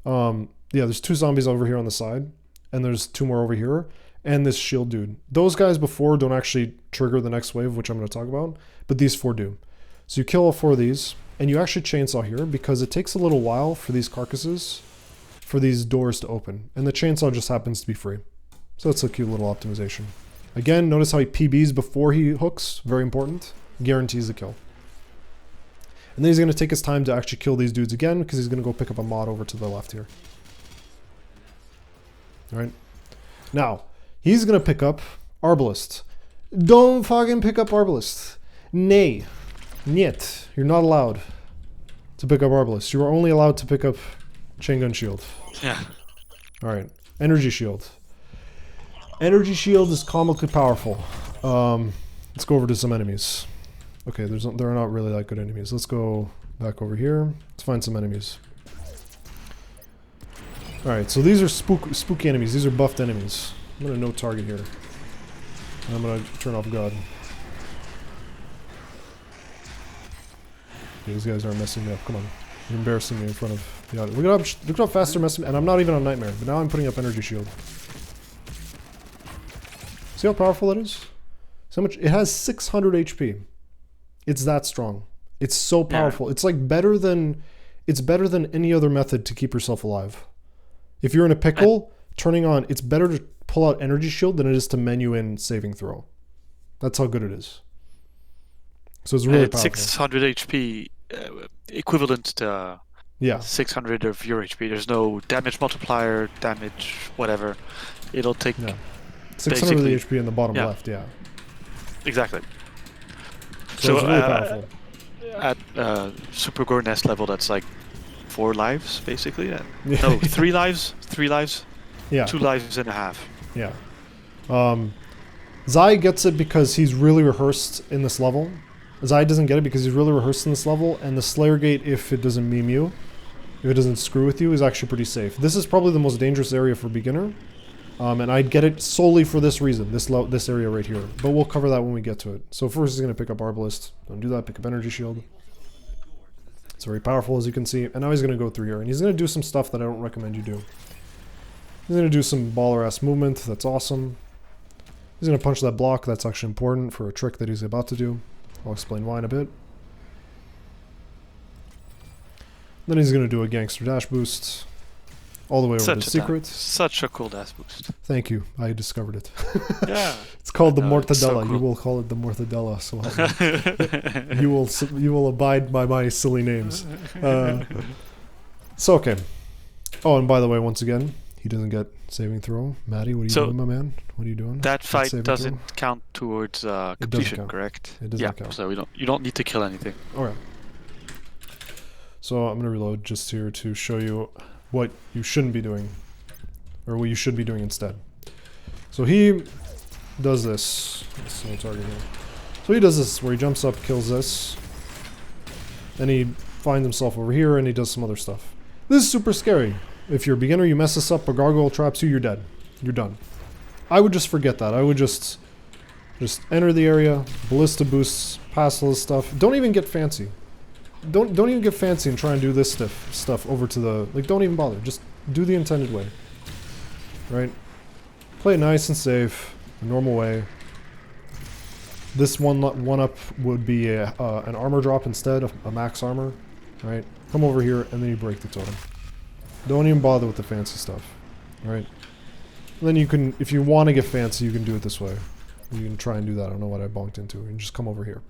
Yeah, there's 2 zombies over here on the side. And there's 2 more over here. And this shield dude. Those guys before don't actually trigger the next wave, which I'm going to talk about. But these 4 do. So you kill all 4 of these. And you actually chainsaw here because it takes a little while for these carcasses, for these doors to open. And the chainsaw just happens to be free. So that's a cute little optimization. Again, notice how he PBs before he hooks. Very important. Guarantees the kill. And then he's going to take his time to actually kill these dudes again because he's going to go pick up a mod over to the left here. Alright. Now, he's going to pick up Arbalist. Don't fucking pick up Arbalist. Nay. Niet. You're not allowed to pick up Arbalist. You are only allowed to pick up Chaingun Shield. Yeah. Alright. Energy Shield. Energy Shield is comically powerful. Let's go over to some enemies. Okay, there are not really that good enemies. Let's go back over here. Let's find some enemies. Alright, so these are spooky enemies. These are buffed enemies. I'm going to no target here. And I'm going to turn off God. Okay, these guys aren't messing me up. Come on. You're embarrassing me in front of the audience. Look how fast they're messing me. And I'm not even on Nightmare. But now I'm putting up Energy Shield. See how powerful that is? So much. It has 600 HP. It's that strong. It's so powerful. Yeah. It's like better than any other method to keep yourself alive. If you're in a pickle, turning on, it's better to pull out Energy Shield than it is to menu in Saving Throw. That's how good it is. So it's really It's powerful. 600 HP, equivalent to Yeah, 600 of your HP. There's no damage multiplier, damage, whatever. It'll take yeah. 600 of the basically, HP in the bottom yeah, left, yeah. exactly. So it's really powerful. At Super Gore Nest level, that's like 4 lives, basically. Yeah. No, 3 lives, 3 lives, Yeah, 2 lives and a half. yeah. Zai gets it because he's really rehearsed in this level. Zai doesn't get it because he's really rehearsed in this level, and the Slayer Gate, if it doesn't meme you, if it doesn't screw with you, is actually pretty safe. This is probably the most dangerous area for beginner, and I'd get it solely for this reason, this area right here. But we'll cover that when we get to it. So first he's going to pick up Arbalist. Don't do that, pick up Energy Shield. It's very powerful, as you can see. And now he's going to go through here, and he's going to do some stuff that I don't recommend you do. He's going to do some baller-ass movement. That's awesome. He's going to punch that block. That's actually important for a trick that he's about to do. I'll explain why in a bit. Then he's going to do a Gangster Dash Boost. All the way over to Secret. Such a cool dash boost. Thank you. I discovered it. Yeah. It's called the Mortadella. So cool. You will call it the Mortadella. So you will abide by my silly names. So okay. Oh, and by the way, once again, he doesn't get saving throw. Maddie, what are you doing, my man? What are you doing? That fight doesn't count towards completion, count. correct? It doesn't count. So you don't need to kill anything. Alright. So I'm gonna reload just here to show you what you shouldn't be doing, or what you should be doing instead. So he does this. Let's see, target here. So he does this where he jumps up, kills this, then he finds himself over here and he does some other stuff. This is super scary. If you're a beginner, you mess this up, a gargoyle traps you, you're dead. You're done. I would just forget that. I would just enter the area, ballista boosts, pass all this stuff. Don't even get fancy. Don't even get fancy and try and do this stuff over to the, like, don't even bother. Just do the intended way. Right? Play it nice and safe, the normal way. This one up would be an armor drop instead of a max armor. Right? Come over here and then you break the totem. Don't even bother with the fancy stuff. Right? And then you can, if you want to get fancy, you can do it this way. You can try and do that. I don't know what I bonked into. And just come over here.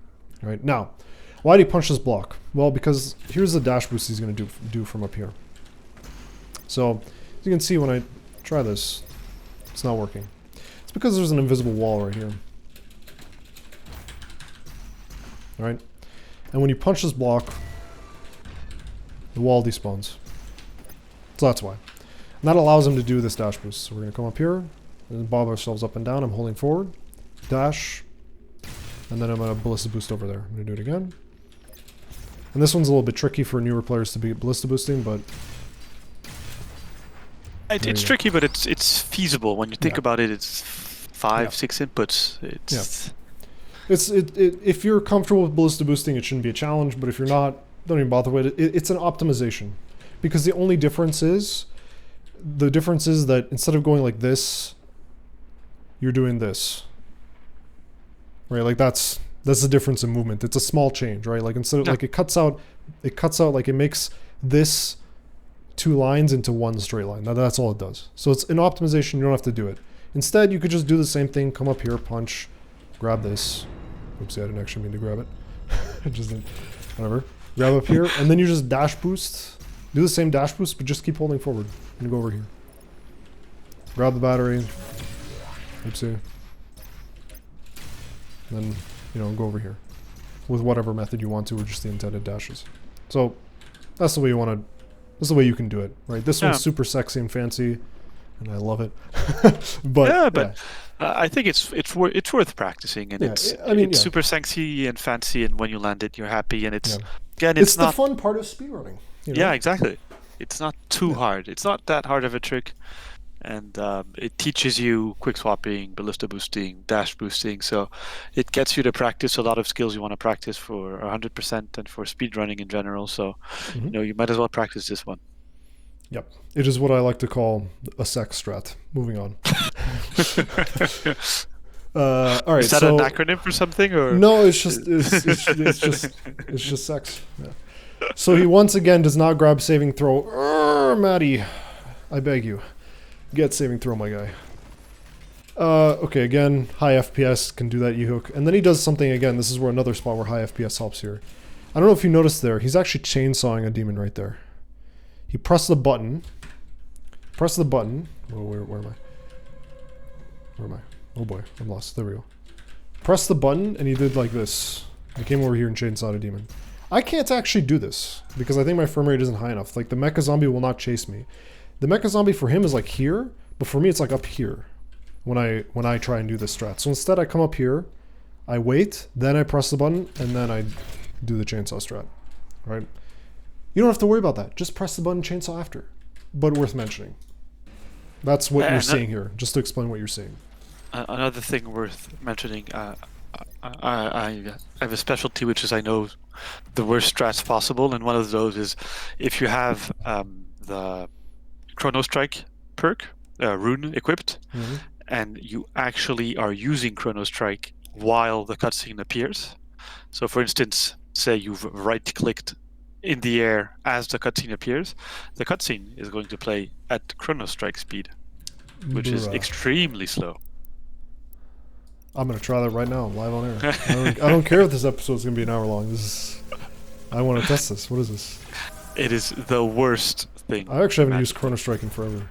Right? Now, why did he punch this block? Well, because here's the dash boost he's going to do from up here. So, as you can see when I try this, it's not working. It's because there's an invisible wall right here. Alright? And when you punch this block, the wall despawns. So that's why. And that allows him to do this dash boost. So we're going to come up here, and bob ourselves up and down. I'm holding forward, dash, and then I'm going to ballista boost over there. I'm going to do it again. And this one's a little bit tricky for newer players to be ballista boosting, but it's tricky, but it's feasible when you think about it. It's 5-6 inputs. If you're comfortable with ballista boosting, it shouldn't be a challenge. But if you're not, don't even bother with it. It's an optimization, because the only difference is that instead of going like this, you're doing this. Right, like that's the difference in movement. It's a small change, right? Like instead of like it cuts out like it makes this 2 lines into one straight line. Now that's all it does. So it's an optimization. You don't have to do it. Instead, you could just do the same thing. Come up here, punch, grab this. Oopsie, I didn't actually mean to grab it. Just didn't. Whatever. Grab up here, and then you just dash boost. Do the same dash boost, but just keep holding forward. And go over here. Grab the battery. Oopsie. Then, go over here with whatever method you want to, or just the intended dashes. So that's the way you want to. That's the way you can do it, right? This one's super sexy and fancy, and I love it. but I think it's worth practicing, and it's super sexy and fancy, and when you land it, you're happy, and it's it's not the fun part of speedrunning. Yeah, exactly. It's not too hard. It's not that hard of a trick. And it teaches you quick swapping, ballista boosting, dash boosting. So it gets you to practice a lot of skills you want to practice for 100% and for speedrunning in general. So, you might as well practice this one. Yep. It is what I like to call a sex strat. Moving on. All right. Is that an acronym for something, or no? It's just sex. Yeah. So he once again does not grab saving throw. Maddie, I beg you. Get saving throw, my guy. Okay, again, high FPS can do that E-hook. And then he does something again. This is where another spot where high FPS helps here. I don't know if you noticed there. He's actually chainsawing a demon right there. He pressed the button. Press the button. Oh, where am I? Where am I? Oh boy, I'm lost. There we go. Press the button and he did like this. I came over here and chainsawed a demon. I can't actually do this because I think my frame rate isn't high enough. Like the mecha zombie will not chase me. The mecha zombie for him is like here, but for me it's like up here when I try and do this strat. So instead I come up here, I wait, then I press the button, and then I do the chainsaw strat. Right? You don't have to worry about that. Just press the button, chainsaw after. But worth mentioning. That's what you're seeing here, just to explain what you're seeing. Another thing worth mentioning, I have a specialty which is I know the worst strats possible, and one of those is if you have the Chrono Strike perk, rune equipped, and you actually are using Chrono Strike while the cutscene appears. So for instance, say you've right-clicked in the air as the cutscene appears, the cutscene is going to play at Chrono Strike speed, which is extremely slow. I'm gonna try that right now, live on air. I don't care if this episode's gonna be an hour long. I want to test this. What is this? It is the worst thing. I actually haven't used Chrono Strike in forever.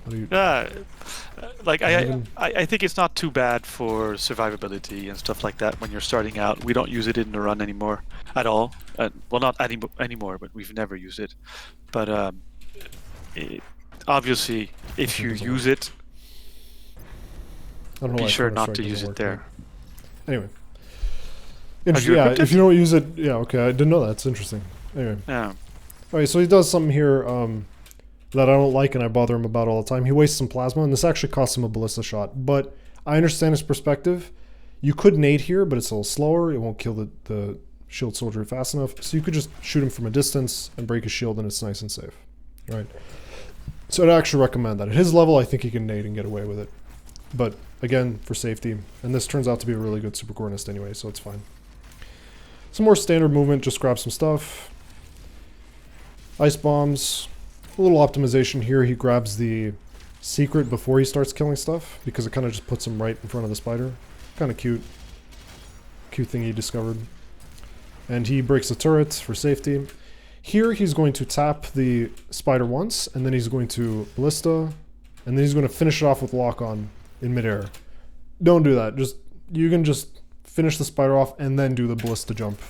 How do you? I think it's not too bad for survivability and stuff like that when you're starting out. We don't use it in the run anymore at all. Well, not anymore, but we've never used it. But obviously, if you use it, be sure not to use it there. Anyway. Yeah, if you don't use it, yeah, okay, I didn't know that. It's interesting. Anyway. Yeah. Alright, so he does something here that I don't like and I bother him about all the time. He wastes some plasma, and this actually costs him a ballista shot. But I understand his perspective. You could nade here, but it's a little slower. It won't kill the shield soldier fast enough. So you could just shoot him from a distance and break his shield, and it's nice and safe. Right? So I'd actually recommend that. At his level, I think he can nade and get away with it. But, again, for safety. And this turns out to be a really good Super Gornist anyway, so it's fine. Some more standard movement, just grab some stuff. Ice bombs. A little optimization here. He grabs the secret before he starts killing stuff, because it kind of just puts him right in front of the spider. Kind of cute. Cute thing he discovered. And he breaks the turret for safety. Here he's going to tap the spider once, and then he's going to ballista, and then he's going to finish it off with lock-on in midair. Don't do that. You can just finish the spider off and then do the ballista jump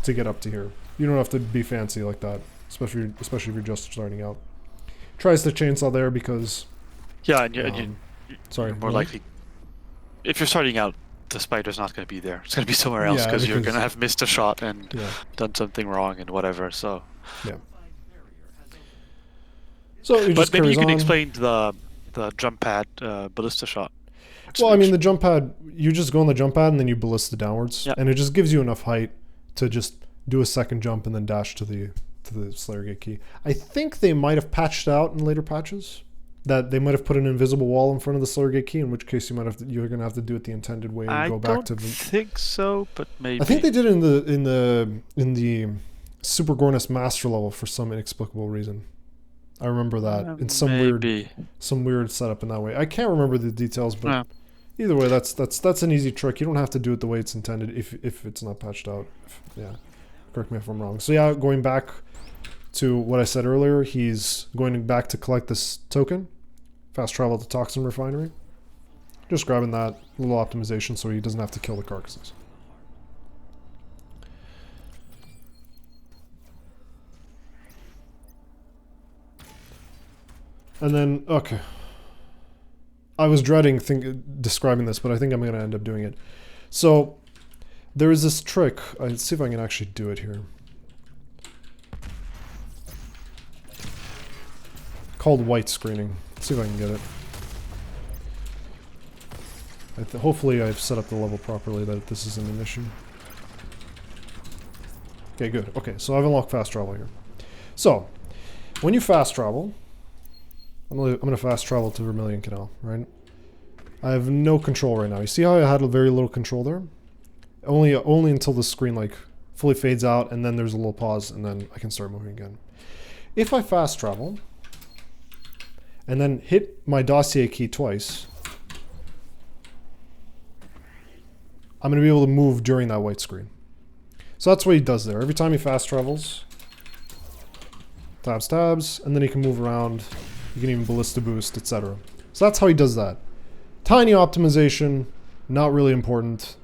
to get up to here. You don't have to be fancy like that, especially if you're just starting out. Tries to chainsaw there because... Yeah, and sorry, more likely... If you're starting out, the spider's not going to be there. It's going to be somewhere else because you're going to have missed a shot and done something wrong and whatever, so... Yeah. So but maybe you can explain the jump pad ballista shot. Well, I mean, the jump pad, you just go on the jump pad and then you ballista downwards, and it just gives you enough height to just do a second jump and then dash to the Slayer Gate key. I think they might have patched out in later patches that they might have put an invisible wall in front of the Slayer Gate key, in which case you're going to have to do it the intended way and go back to the... I don't think so, but maybe. I think they did it in the Super Gornist Master level for some inexplicable reason. I remember that in some weird setup in that way. I can't remember the details, but either way, that's an easy trick. You don't have to do it the way it's intended if it's not patched out. Correct me if I'm wrong. So yeah, going back to what I said earlier, he's going back to collect this token. Fast travel to Toxin Refinery. Just grabbing that little optimization so he doesn't have to kill the carcasses. And then, okay. I was dreading describing this, but I think I'm going to end up doing it. So, there is this trick. Let's see if I can actually do it here. Called white screening. Let's see if I can get it. Hopefully I've set up the level properly that this isn't an issue. Okay, good. Okay, so I've unlocked fast travel here. So, when you fast travel... I'm gonna fast travel to Vermilion Canal, right? I have no control right now. You see how I had very little control there? Only until the screen like fully fades out, and then there's a little pause, and then I can start moving again. If I fast travel, and then hit my dossier key twice, I'm going to be able to move during that white screen. So that's what he does there. Every time he fast travels, tabs, and then he can move around. You can even ballista boost, etc. So that's how he does that. Tiny optimization, not really important.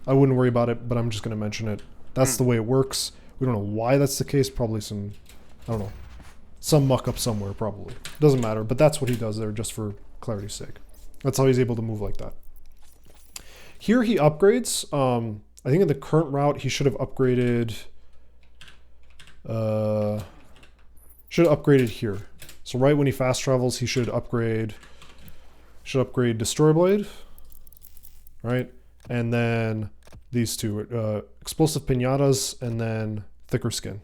I wouldn't worry about it, but I'm just going to mention it. That's the way it works. We don't know why that's the case. Probably some, I don't know, some muck up somewhere probably. Doesn't matter, but that's what he does there just for clarity's sake. That's how he's able to move like that. Here he upgrades. I think in the current route he should have upgraded. Should have upgraded here. So right when he fast travels, he should upgrade. Destroy Blade, right? And then these two, Explosive Pinatas, and then Thicker Skin.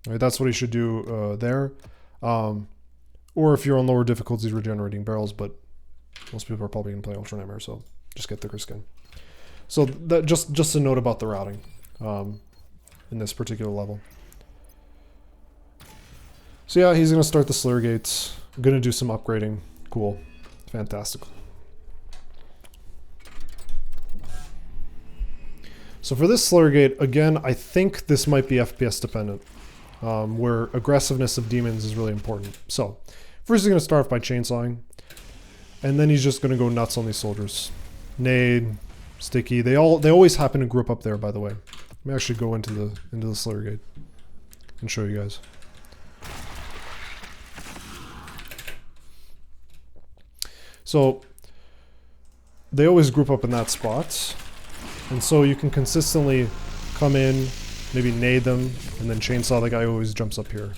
Right, that's what he should do there. Or if you're on lower difficulties, Regenerating Barrels, but most people are probably going to play Ultra Nightmare, so just get Thicker Skin. So that just a note about the routing in this particular level. So yeah, he's going to start the Slayer Gates. Going to do some upgrading. Cool. Fantastic. So for this Slayer Gate, again, I think this might be FPS dependent, where aggressiveness of demons is really important. So first he's going to start off by chainsawing, and then he's just going to go nuts on these soldiers. Nade, Sticky, they always happen to group up there, by the way. Let me actually go into the Slayer Gate and show you guys. So they always group up in that spot, and so you can consistently come in, maybe nade them, and then chainsaw the guy who always jumps up here,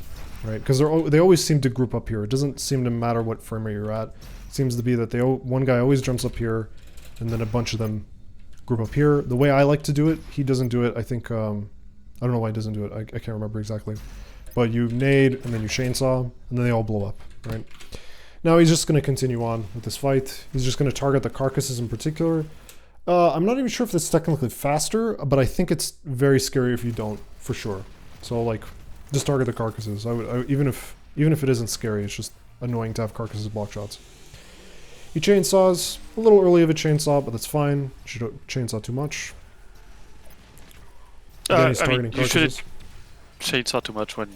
right? Because they always seem to group up here. It doesn't seem to matter what frame rate you're at. It seems to be that one guy always jumps up here, and then a bunch of them group up here. The way I like to do it, he doesn't do it. I think I don't know why he doesn't do it. I can't remember exactly, but you nade and then you chainsaw, and then they all blow up, right? Now he's just going to continue on with this fight. He's just going to target the carcasses in particular. I'm not even sure if that's technically faster, but I think it's very scary if you don't, for sure. So like, just target the carcasses. Even if it isn't scary, it's just annoying to have carcasses block shots. He chainsaws, a little early of a chainsaw, but that's fine. You shouldn't chainsaw too much. Again, he's targeting carcasses. You shouldn't chainsaw too much when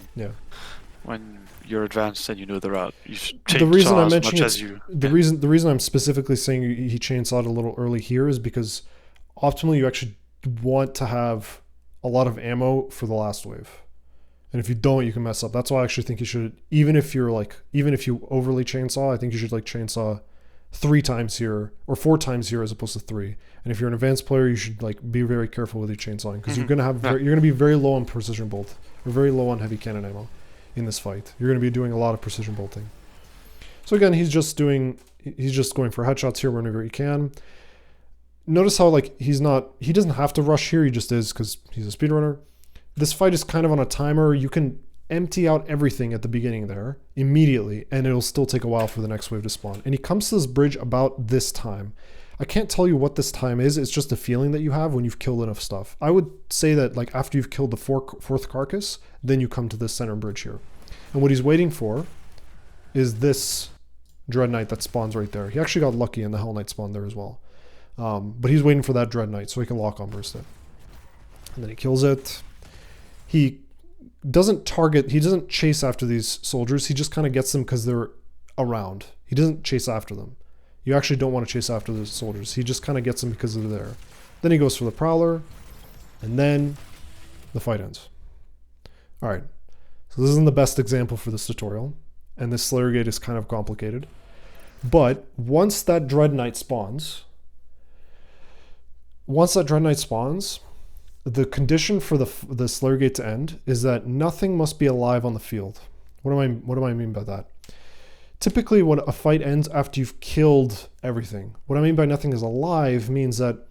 you're advanced and you know the route. You should chainsaw as much as you can. The reason I'm specifically saying he chainsawed a little early here is because optimally you actually want to have a lot of ammo for the last wave. And if you don't, you can mess up. That's why I actually think you should, even if you overly chainsaw, I think you should like chainsaw 3 times here or 4 times here as opposed to 3. And if you're an advanced player, you should like be very careful with your chainsawing because you're gonna be very low on precision bolt or very low on heavy cannon ammo in this fight. You're going to be doing a lot of precision bolting. So again, he's just going for headshots here whenever he can. Notice how like he doesn't have to rush here, he just is because he's a speedrunner. This fight is kind of on a timer. You can empty out everything at the beginning there immediately, and it'll still take a while for the next wave to spawn. And he comes to this bridge about this time. I can't tell you what this time is. It's just a feeling that you have when you've killed enough stuff. I would say that like after you've killed the fourth carcass, then you come to this center bridge here. And what he's waiting for is this Dread Knight that spawns right there. He actually got lucky and the Hell Knight spawned there as well. But he's waiting for that Dread Knight so he can lock on burst it. And then he kills it. He doesn't chase after these soldiers. He just kind of gets them because they're around. He doesn't chase after them. You actually don't want to chase after the soldiers. He just kind of gets them because they're there. Then he goes for the Prowler, and then the fight ends. All right, so this isn't the best example for this tutorial, and this Slayer Gate is kind of complicated. But once that Dread Knight spawns, the condition for the Slayer Gate to end is that nothing must be alive on the field. What do I mean by that? Typically, when a fight ends after you've killed everything, what I mean by nothing is alive means that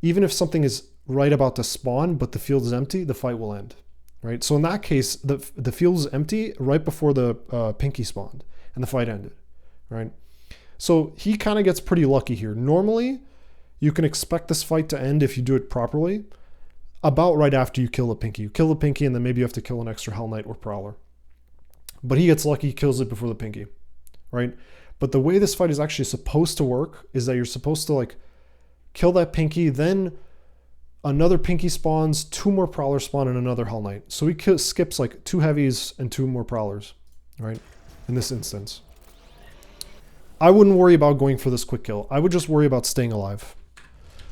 even if something is right about to spawn, but the field is empty, the fight will end, right? So in that case, the field is empty right before the Pinky spawned, and the fight ended, right? So he kind of gets pretty lucky here. Normally, you can expect this fight to end if you do it properly, about right after you kill the Pinky. You kill the Pinky, and then maybe you have to kill an extra Hell Knight or Prowler. But he gets lucky, he kills it before the Pinky. Right? But the way this fight is actually supposed to work is that you're supposed to like kill that Pinky, then another Pinky spawns, 2 more Prowlers spawn, and another Hell Knight. So he skips like 2 Heavies and 2 more Prowlers, right? In this instance. I wouldn't worry about going for this quick kill. I would just worry about staying alive.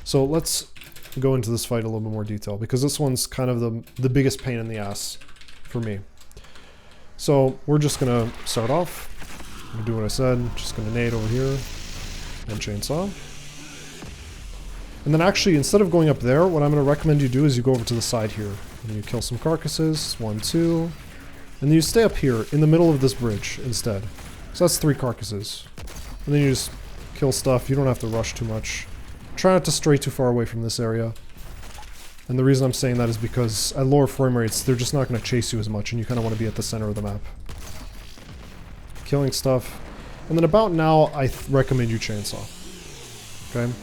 So let's go into this fight in a little bit more detail, because this one's kind of the biggest pain in the ass for me. So we're just gonna start off. I'm gonna do what I said. Just gonna nade over here and chainsaw. And then actually, instead of going up there, what I'm gonna recommend you do is you go over to the side here. And you kill some carcasses, 1, 2. And then you stay up here in the middle of this bridge instead. So that's 3 carcasses. And then you just kill stuff. You don't have to rush too much. Try not to stray too far away from this area. And the reason I'm saying that is because at lower frame rates, they're just not going to chase you as much, and you kind of want to be at the center of the map. Killing stuff. And then about now, I recommend you chainsaw. Okay?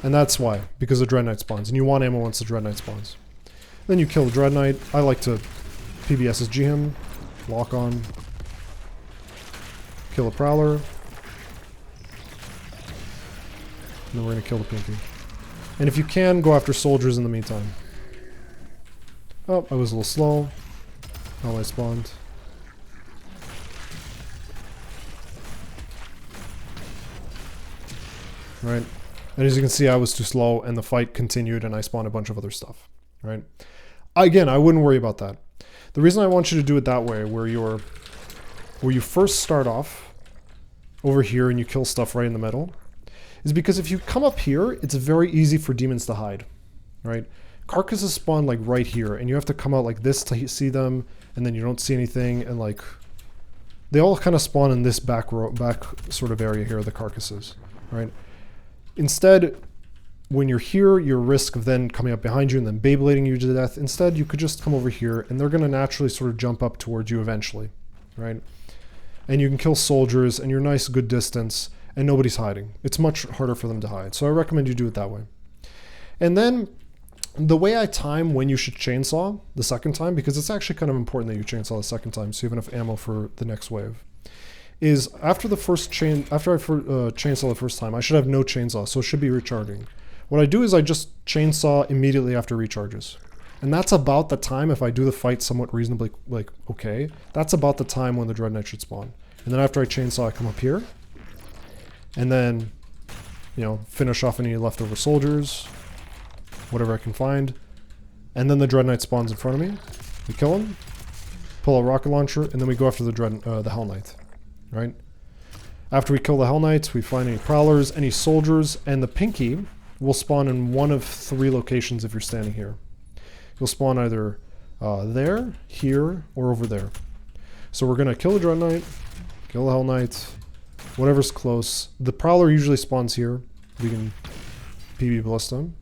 And that's why. Because the Dread Knight spawns. And you want ammo once the Dread Knight spawns. Then you kill the Dread Knight. I like to PBSSG him. Lock on. Kill a Prowler. And then we're going to kill the Pinky. And if you can, go after soldiers in the meantime. Oh, I was a little slow. How I spawned. Right. And as you can see, I was too slow, and the fight continued, and I spawned a bunch of other stuff. Right. Again, I wouldn't worry about that. The reason I want you to do it that way, where you first start off over here and you kill stuff right in the middle, is because if you come up here, it's very easy for demons to hide, right? Carcasses spawn like right here, and you have to come out like this to see them, and then you don't see anything, and like they all kind of spawn in this back sort of area here, the carcasses, right? Instead, when you're here, your risk of then coming up behind you and then Beyblading you to death. Instead, you could just come over here, and they're going to naturally sort of jump up towards you eventually, right? And you can kill soldiers, and you're nice, good distance, and nobody's hiding. It's much harder for them to hide. So I recommend you do it that way. And then the way I time when you should chainsaw the second time, because it's actually kind of important that you chainsaw the second time so you have enough ammo for the next wave, is after I chainsaw the first time, I should have no chainsaw, so it should be recharging. What I do is I just chainsaw immediately after recharges. And that's about the time, if I do the fight somewhat reasonably, like, okay, that's about the time when the Dread Knight should spawn. And then after I chainsaw, I come up here, and then, you know, finish off any leftover soldiers, whatever I can find. And then the Dread Knight spawns in front of me. We kill him, pull a rocket launcher, and then we go after the Hell Knight, right? After we kill the Hell Knights, we find any Prowlers, any soldiers, and the Pinky will spawn in one of 3 locations if you're standing here. You'll spawn either there, here, or over there. So we're going to kill the Dread Knight, kill the Hell Knight, whatever's close. The Prowler usually spawns here. We can PB Ballista. And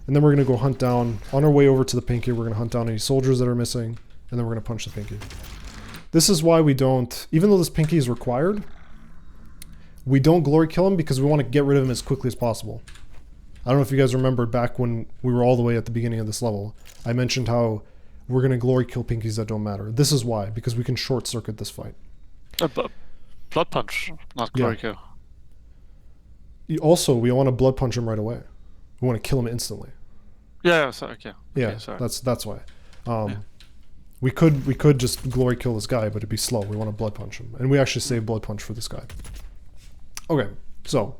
then we're going to go hunt down, on our way over to the Pinky, we're going to hunt down any soldiers that are missing, and then we're going to punch the Pinky. This is why we don't, even though this Pinky is required, we don't glory kill him because we want to get rid of him as quickly as possible. I don't know if you guys remember back when we were all the way at the beginning of this level, I mentioned how we're going to glory kill Pinkies that don't matter. This is why, because we can short circuit this fight. Blood punch, not glory kill. Also, we want to blood punch him right away. We want to kill him instantly. Yeah, sorry, okay. Yeah, okay, sorry. that's why. We could just glory kill this guy, but it'd be slow. We want to blood punch him. And we actually save blood punch for this guy. Okay, so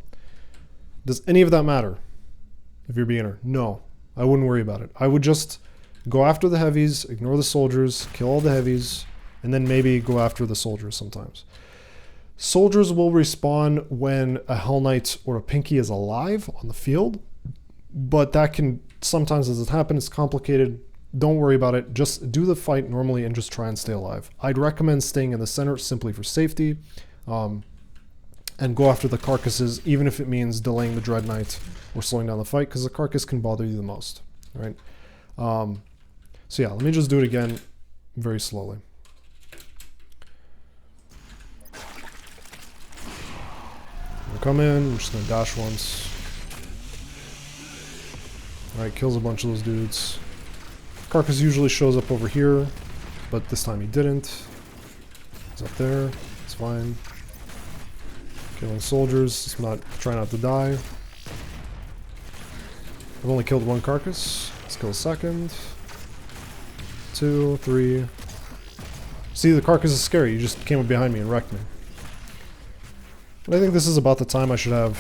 does any of that matter if you're a beginner? No, I wouldn't worry about it. I would just go after the heavies, ignore the soldiers, kill all the heavies, and then maybe go after the soldiers sometimes. Soldiers will respawn when a Hell Knight or a Pinky is alive on the field, but that can sometimes, as it happens, it's complicated. Don't worry about it. Just do the fight normally and just try and stay alive. I'd recommend staying in the center simply for safety, and go after the carcasses, even if it means delaying the Dread Knight or slowing down the fight, because the carcass can bother you the most, right? So yeah, let me just do it again very slowly. We'll come in, we're just going to dash once. Alright, kills a bunch of those dudes. Carcass usually shows up over here, but this time he didn't. He's up there, it's fine. Killing soldiers, try not to die. I've only killed one carcass. Let's kill a second. 2, 3. See, the carcass is scary. You just came up behind me and wrecked me. But I think this is about the time I should have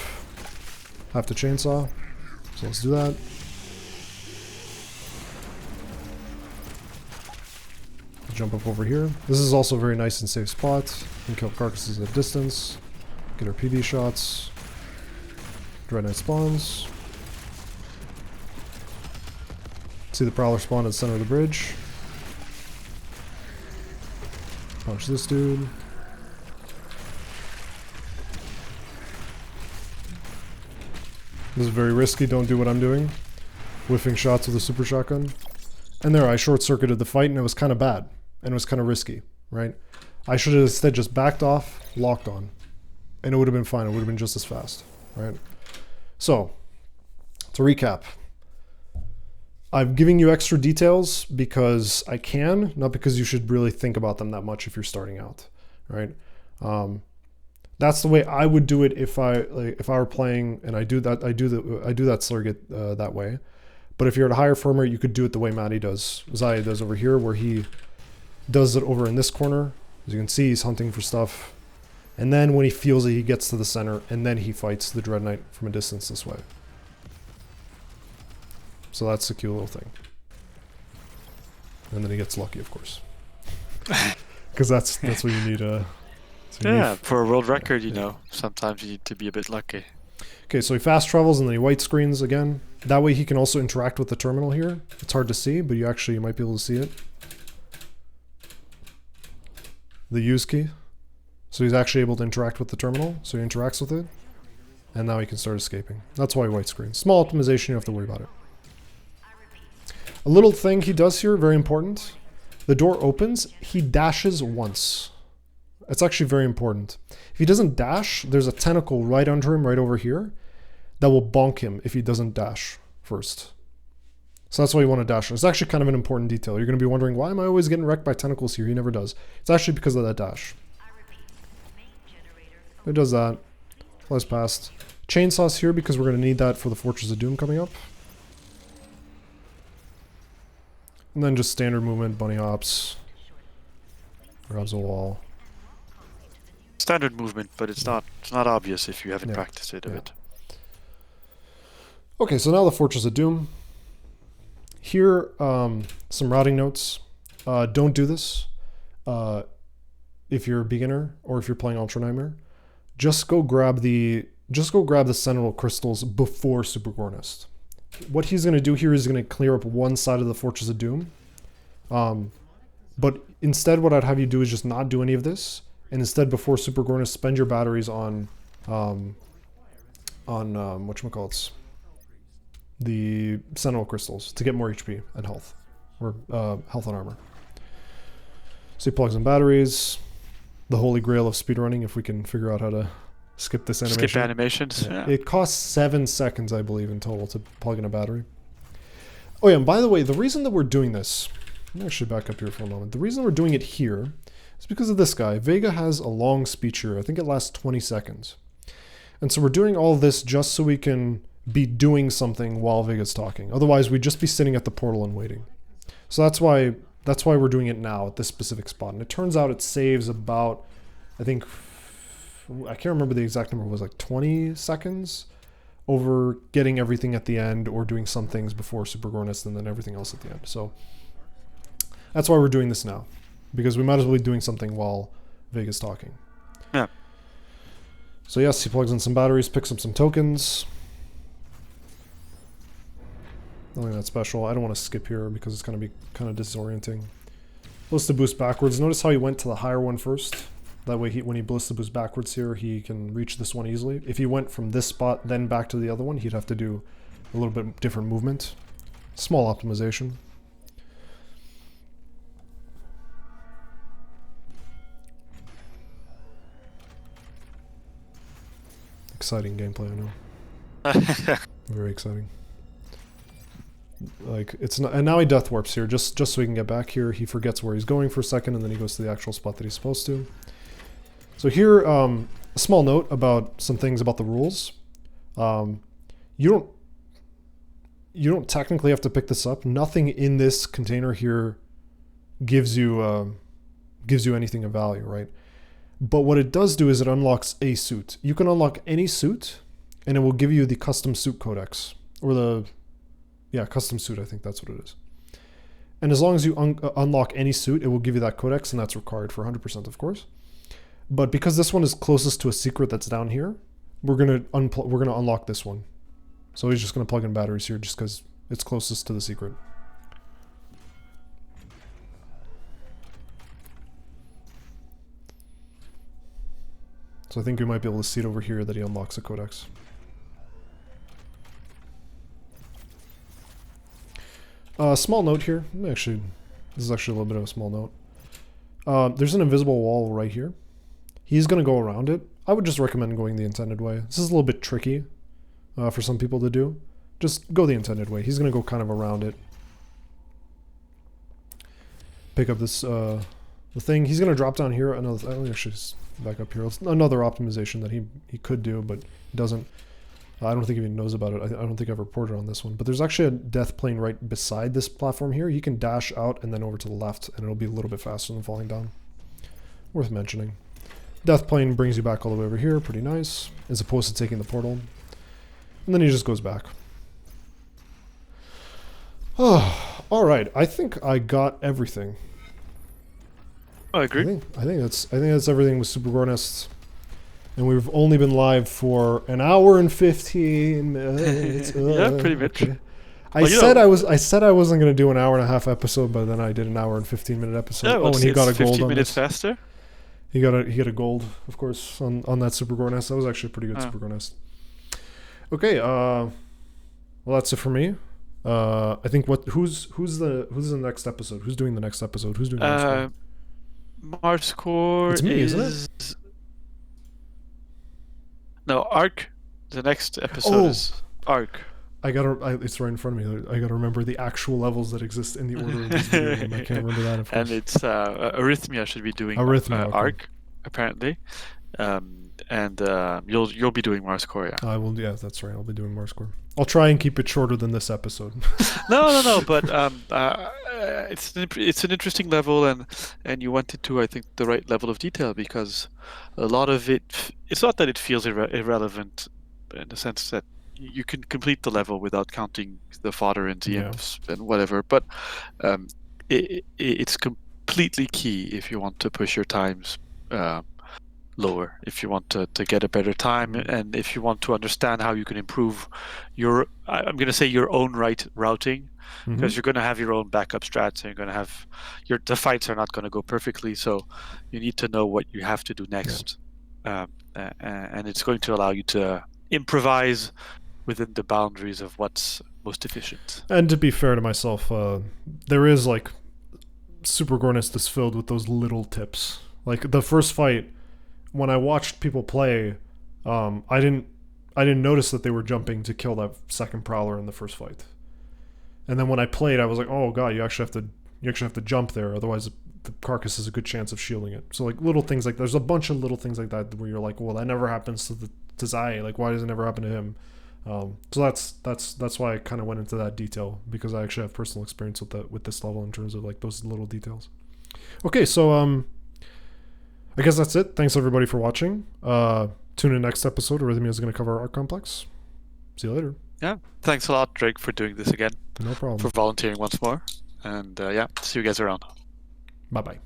to chainsaw. So let's do that. Jump up over here. This is also a very nice and safe spot. You can kill carcasses at distance. Get our PB shots. Dread Knight spawns. See the Prowler spawn at the center of the bridge. Punch this dude. This is very risky, don't do what I'm doing. Whiffing shots with a super shotgun. And there, I short-circuited the fight and it was kind of bad. And it was kind of risky, right? I should have instead just backed off, locked on. And it would have been fine, it would have been just as fast, right? So, to recap. I'm giving you extra details because I can, not because you should really think about them that much if you're starting out, right? That's the way I would do it if I were playing, and I do that surrogate that way. But if you're at a higher frame rate, you could do it the way Matty does, Zaya does over here, where he does it over in this corner. As you can see, he's hunting for stuff, and then when he feels it, he gets to the center, and then he fights the Dread Knight from a distance this way. So that's a cute little thing. And then he gets lucky, of course. Because that's what you need. Yeah, for a world record, you know, sometimes you need to be a bit lucky. Okay, so he fast travels and then he white screens again. That way he can also interact with the terminal here. It's hard to see, but you might be able to see it. The use key. So he's actually able to interact with the terminal, so he interacts with it. And now he can start escaping. That's why he white screens. Small optimization, you don't have to worry about it. A little thing he does here, very important. The door opens, he dashes once. It's actually very important. If he doesn't dash, there's a tentacle right under him, right over here, that will bonk him if he doesn't dash first. So that's why you want to dash. It's actually kind of an important detail. You're going to be wondering, why am I always getting wrecked by tentacles here? He never does. It's actually because of that dash. It does that. Flies past. Chainsaw's here because we're going to need that for the Fortress of Doom coming up. And then just standard movement, bunny hops. Grabs a wall. Standard movement, but it's not obvious if you haven't practiced it a bit. Okay, so now the Fortress of Doom. Here, some routing notes. Don't do this if you're a beginner or if you're playing Ultra Nightmare. Just go grab the Sentinel crystals before Super Gore Nest. What he's going to do here is going to clear up one side of the Fortress of Doom. But instead, what I'd have you do is just not do any of this. And instead, before Super Gore Nest, spend your batteries on whatchamacallits, the Sentinel crystals to get more HP and health, or health and armor. So he plugs in batteries. The holy grail of speedrunning, if we can figure out how to skip this animation. Skip animations. Yeah. It costs 7 seconds, I believe, in total to plug in a battery. Oh yeah, and by the way, the reason that we're doing this, let me actually back up here for a moment. The reason we're doing it here is because of this guy. Vega has a long speech here. I think it lasts 20 seconds. And so we're doing all of this just so we can be doing something while Vega's talking. Otherwise, we'd just be sitting at the portal and waiting. So that's why we're doing it now at this specific spot. And it turns out it saves about, I think, I can't remember the exact number, it was like 20 seconds over getting everything at the end or doing some things before Super Gore Nest and then everything else at the end. So that's why we're doing this now, because we might as well be doing something while Vega's talking. Yeah. So yes, he plugs in some batteries, picks up some tokens. Nothing that special. I don't want to skip here because it's going to be kind of disorienting. Ballista boost backwards. Notice how he went to the higher one first. That way, when he ballista boosts backwards here, he can reach this one easily. If he went from this spot, then back to the other one, he'd have to do a little bit different movement. Small optimization. Exciting gameplay, I know. Very exciting. Like, it's not, and now he death warps here, just so he can get back here. He forgets where he's going for a second, and then he goes to the actual spot that he's supposed to. So here, a small note about some things about the rules. You you don't technically have to pick this up. Nothing in this container here gives you anything of value, right? But what it does do is it unlocks a suit. You can unlock any suit, and it will give you the custom suit codex, or the custom suit. I think that's what it is. And as long as you unlock any suit, it will give you that codex, and that's required for 100%, of course. But because this one is closest to a secret that's down here, we're gonna unlock this one. So he's just gonna plug in batteries here, just because it's closest to the secret. So I think we might be able to see it over here that he unlocks a codex. Small note here. Actually, this is actually a little bit of a small note. There's an invisible wall right here. He's going to go around it. I would just recommend going the intended way. This is a little bit tricky for some people to do. Just go the intended way. He's going to go kind of around it. Pick up this the thing. He's going to drop down here. Another. Let me actually just back up here. It's another optimization that he could do, but he doesn't. I don't think he even knows about it. I don't think I've reported on this one. But there's actually a death plane right beside this platform here. He can dash out and then over to the left, and it'll be a little bit faster than falling down. Worth mentioning. Death plane brings you back all the way over here. Pretty nice. As opposed to taking the portal. And then he just goes back. Oh, alright. I think I got everything. I agree. I think that's everything with Super Gore Nest. And we've only been live for an hour and 15 minutes. Yeah, pretty much. Okay. I said I wasn't going to do an hour and a half episode, but then I did an hour and 15-minute episode. Yeah, and he got a gold 15 on minutes this. faster. He got a gold, of course, on that Super Gore Nest. That was actually a pretty good Super Gore Nest. Okay, well that's it for me. I think who's the next episode? Who's doing the next episode? Who's doing the next one? Mars Core It's me, isn't it? No, Arc. The next episode is Arc. It's right in front of me. I gotta remember the actual levels that exist in the order of this video game. I can't remember that. Of course. And it's Arrhythmia should be doing okay. Arc, apparently. And you'll be doing Mars Core, yeah. I will. Yeah, that's right. I'll be doing Mars Core. I'll try and keep it shorter than this episode. No. But it's an interesting level, and you went into, I think, the right level of detail, because a lot of it's not that it feels irrelevant in the sense that you can complete the level without counting the fodder and ZMs and whatever, but it's completely key if you want to push your times lower, if you want to get a better time, and if you want to understand how you can improve your, I'm going to say, your own routing, because you're going to have your own backup strats, and you're going to have the fights are not going to go perfectly, so you need to know what you have to do next. And it's going to allow you to improvise within the boundaries of what's most efficient. And to be fair to myself, there is like Super Gore Nest is filled with those little tips. Like the first fight, when I watched people play, I didn't notice that they were jumping to kill that second prowler in the first fight. And then when I played, I was like, oh god, you actually have to jump there, otherwise the carcass has a good chance of shielding it. So like little things like there's a bunch of little things like that where you're like, well, that never happens to Zai. Like, why does it never happen to him? So that's why I kind of went into that detail, because I actually have personal experience with this level in terms of like those little details. Okay, so I guess that's it. Thanks everybody for watching. Tune in next episode. Arrhythmia is going to cover Art Complex. See you later. Yeah, thanks a lot, Drake, for doing this again. No problem. For volunteering once more. And yeah, see you guys around. Bye-bye.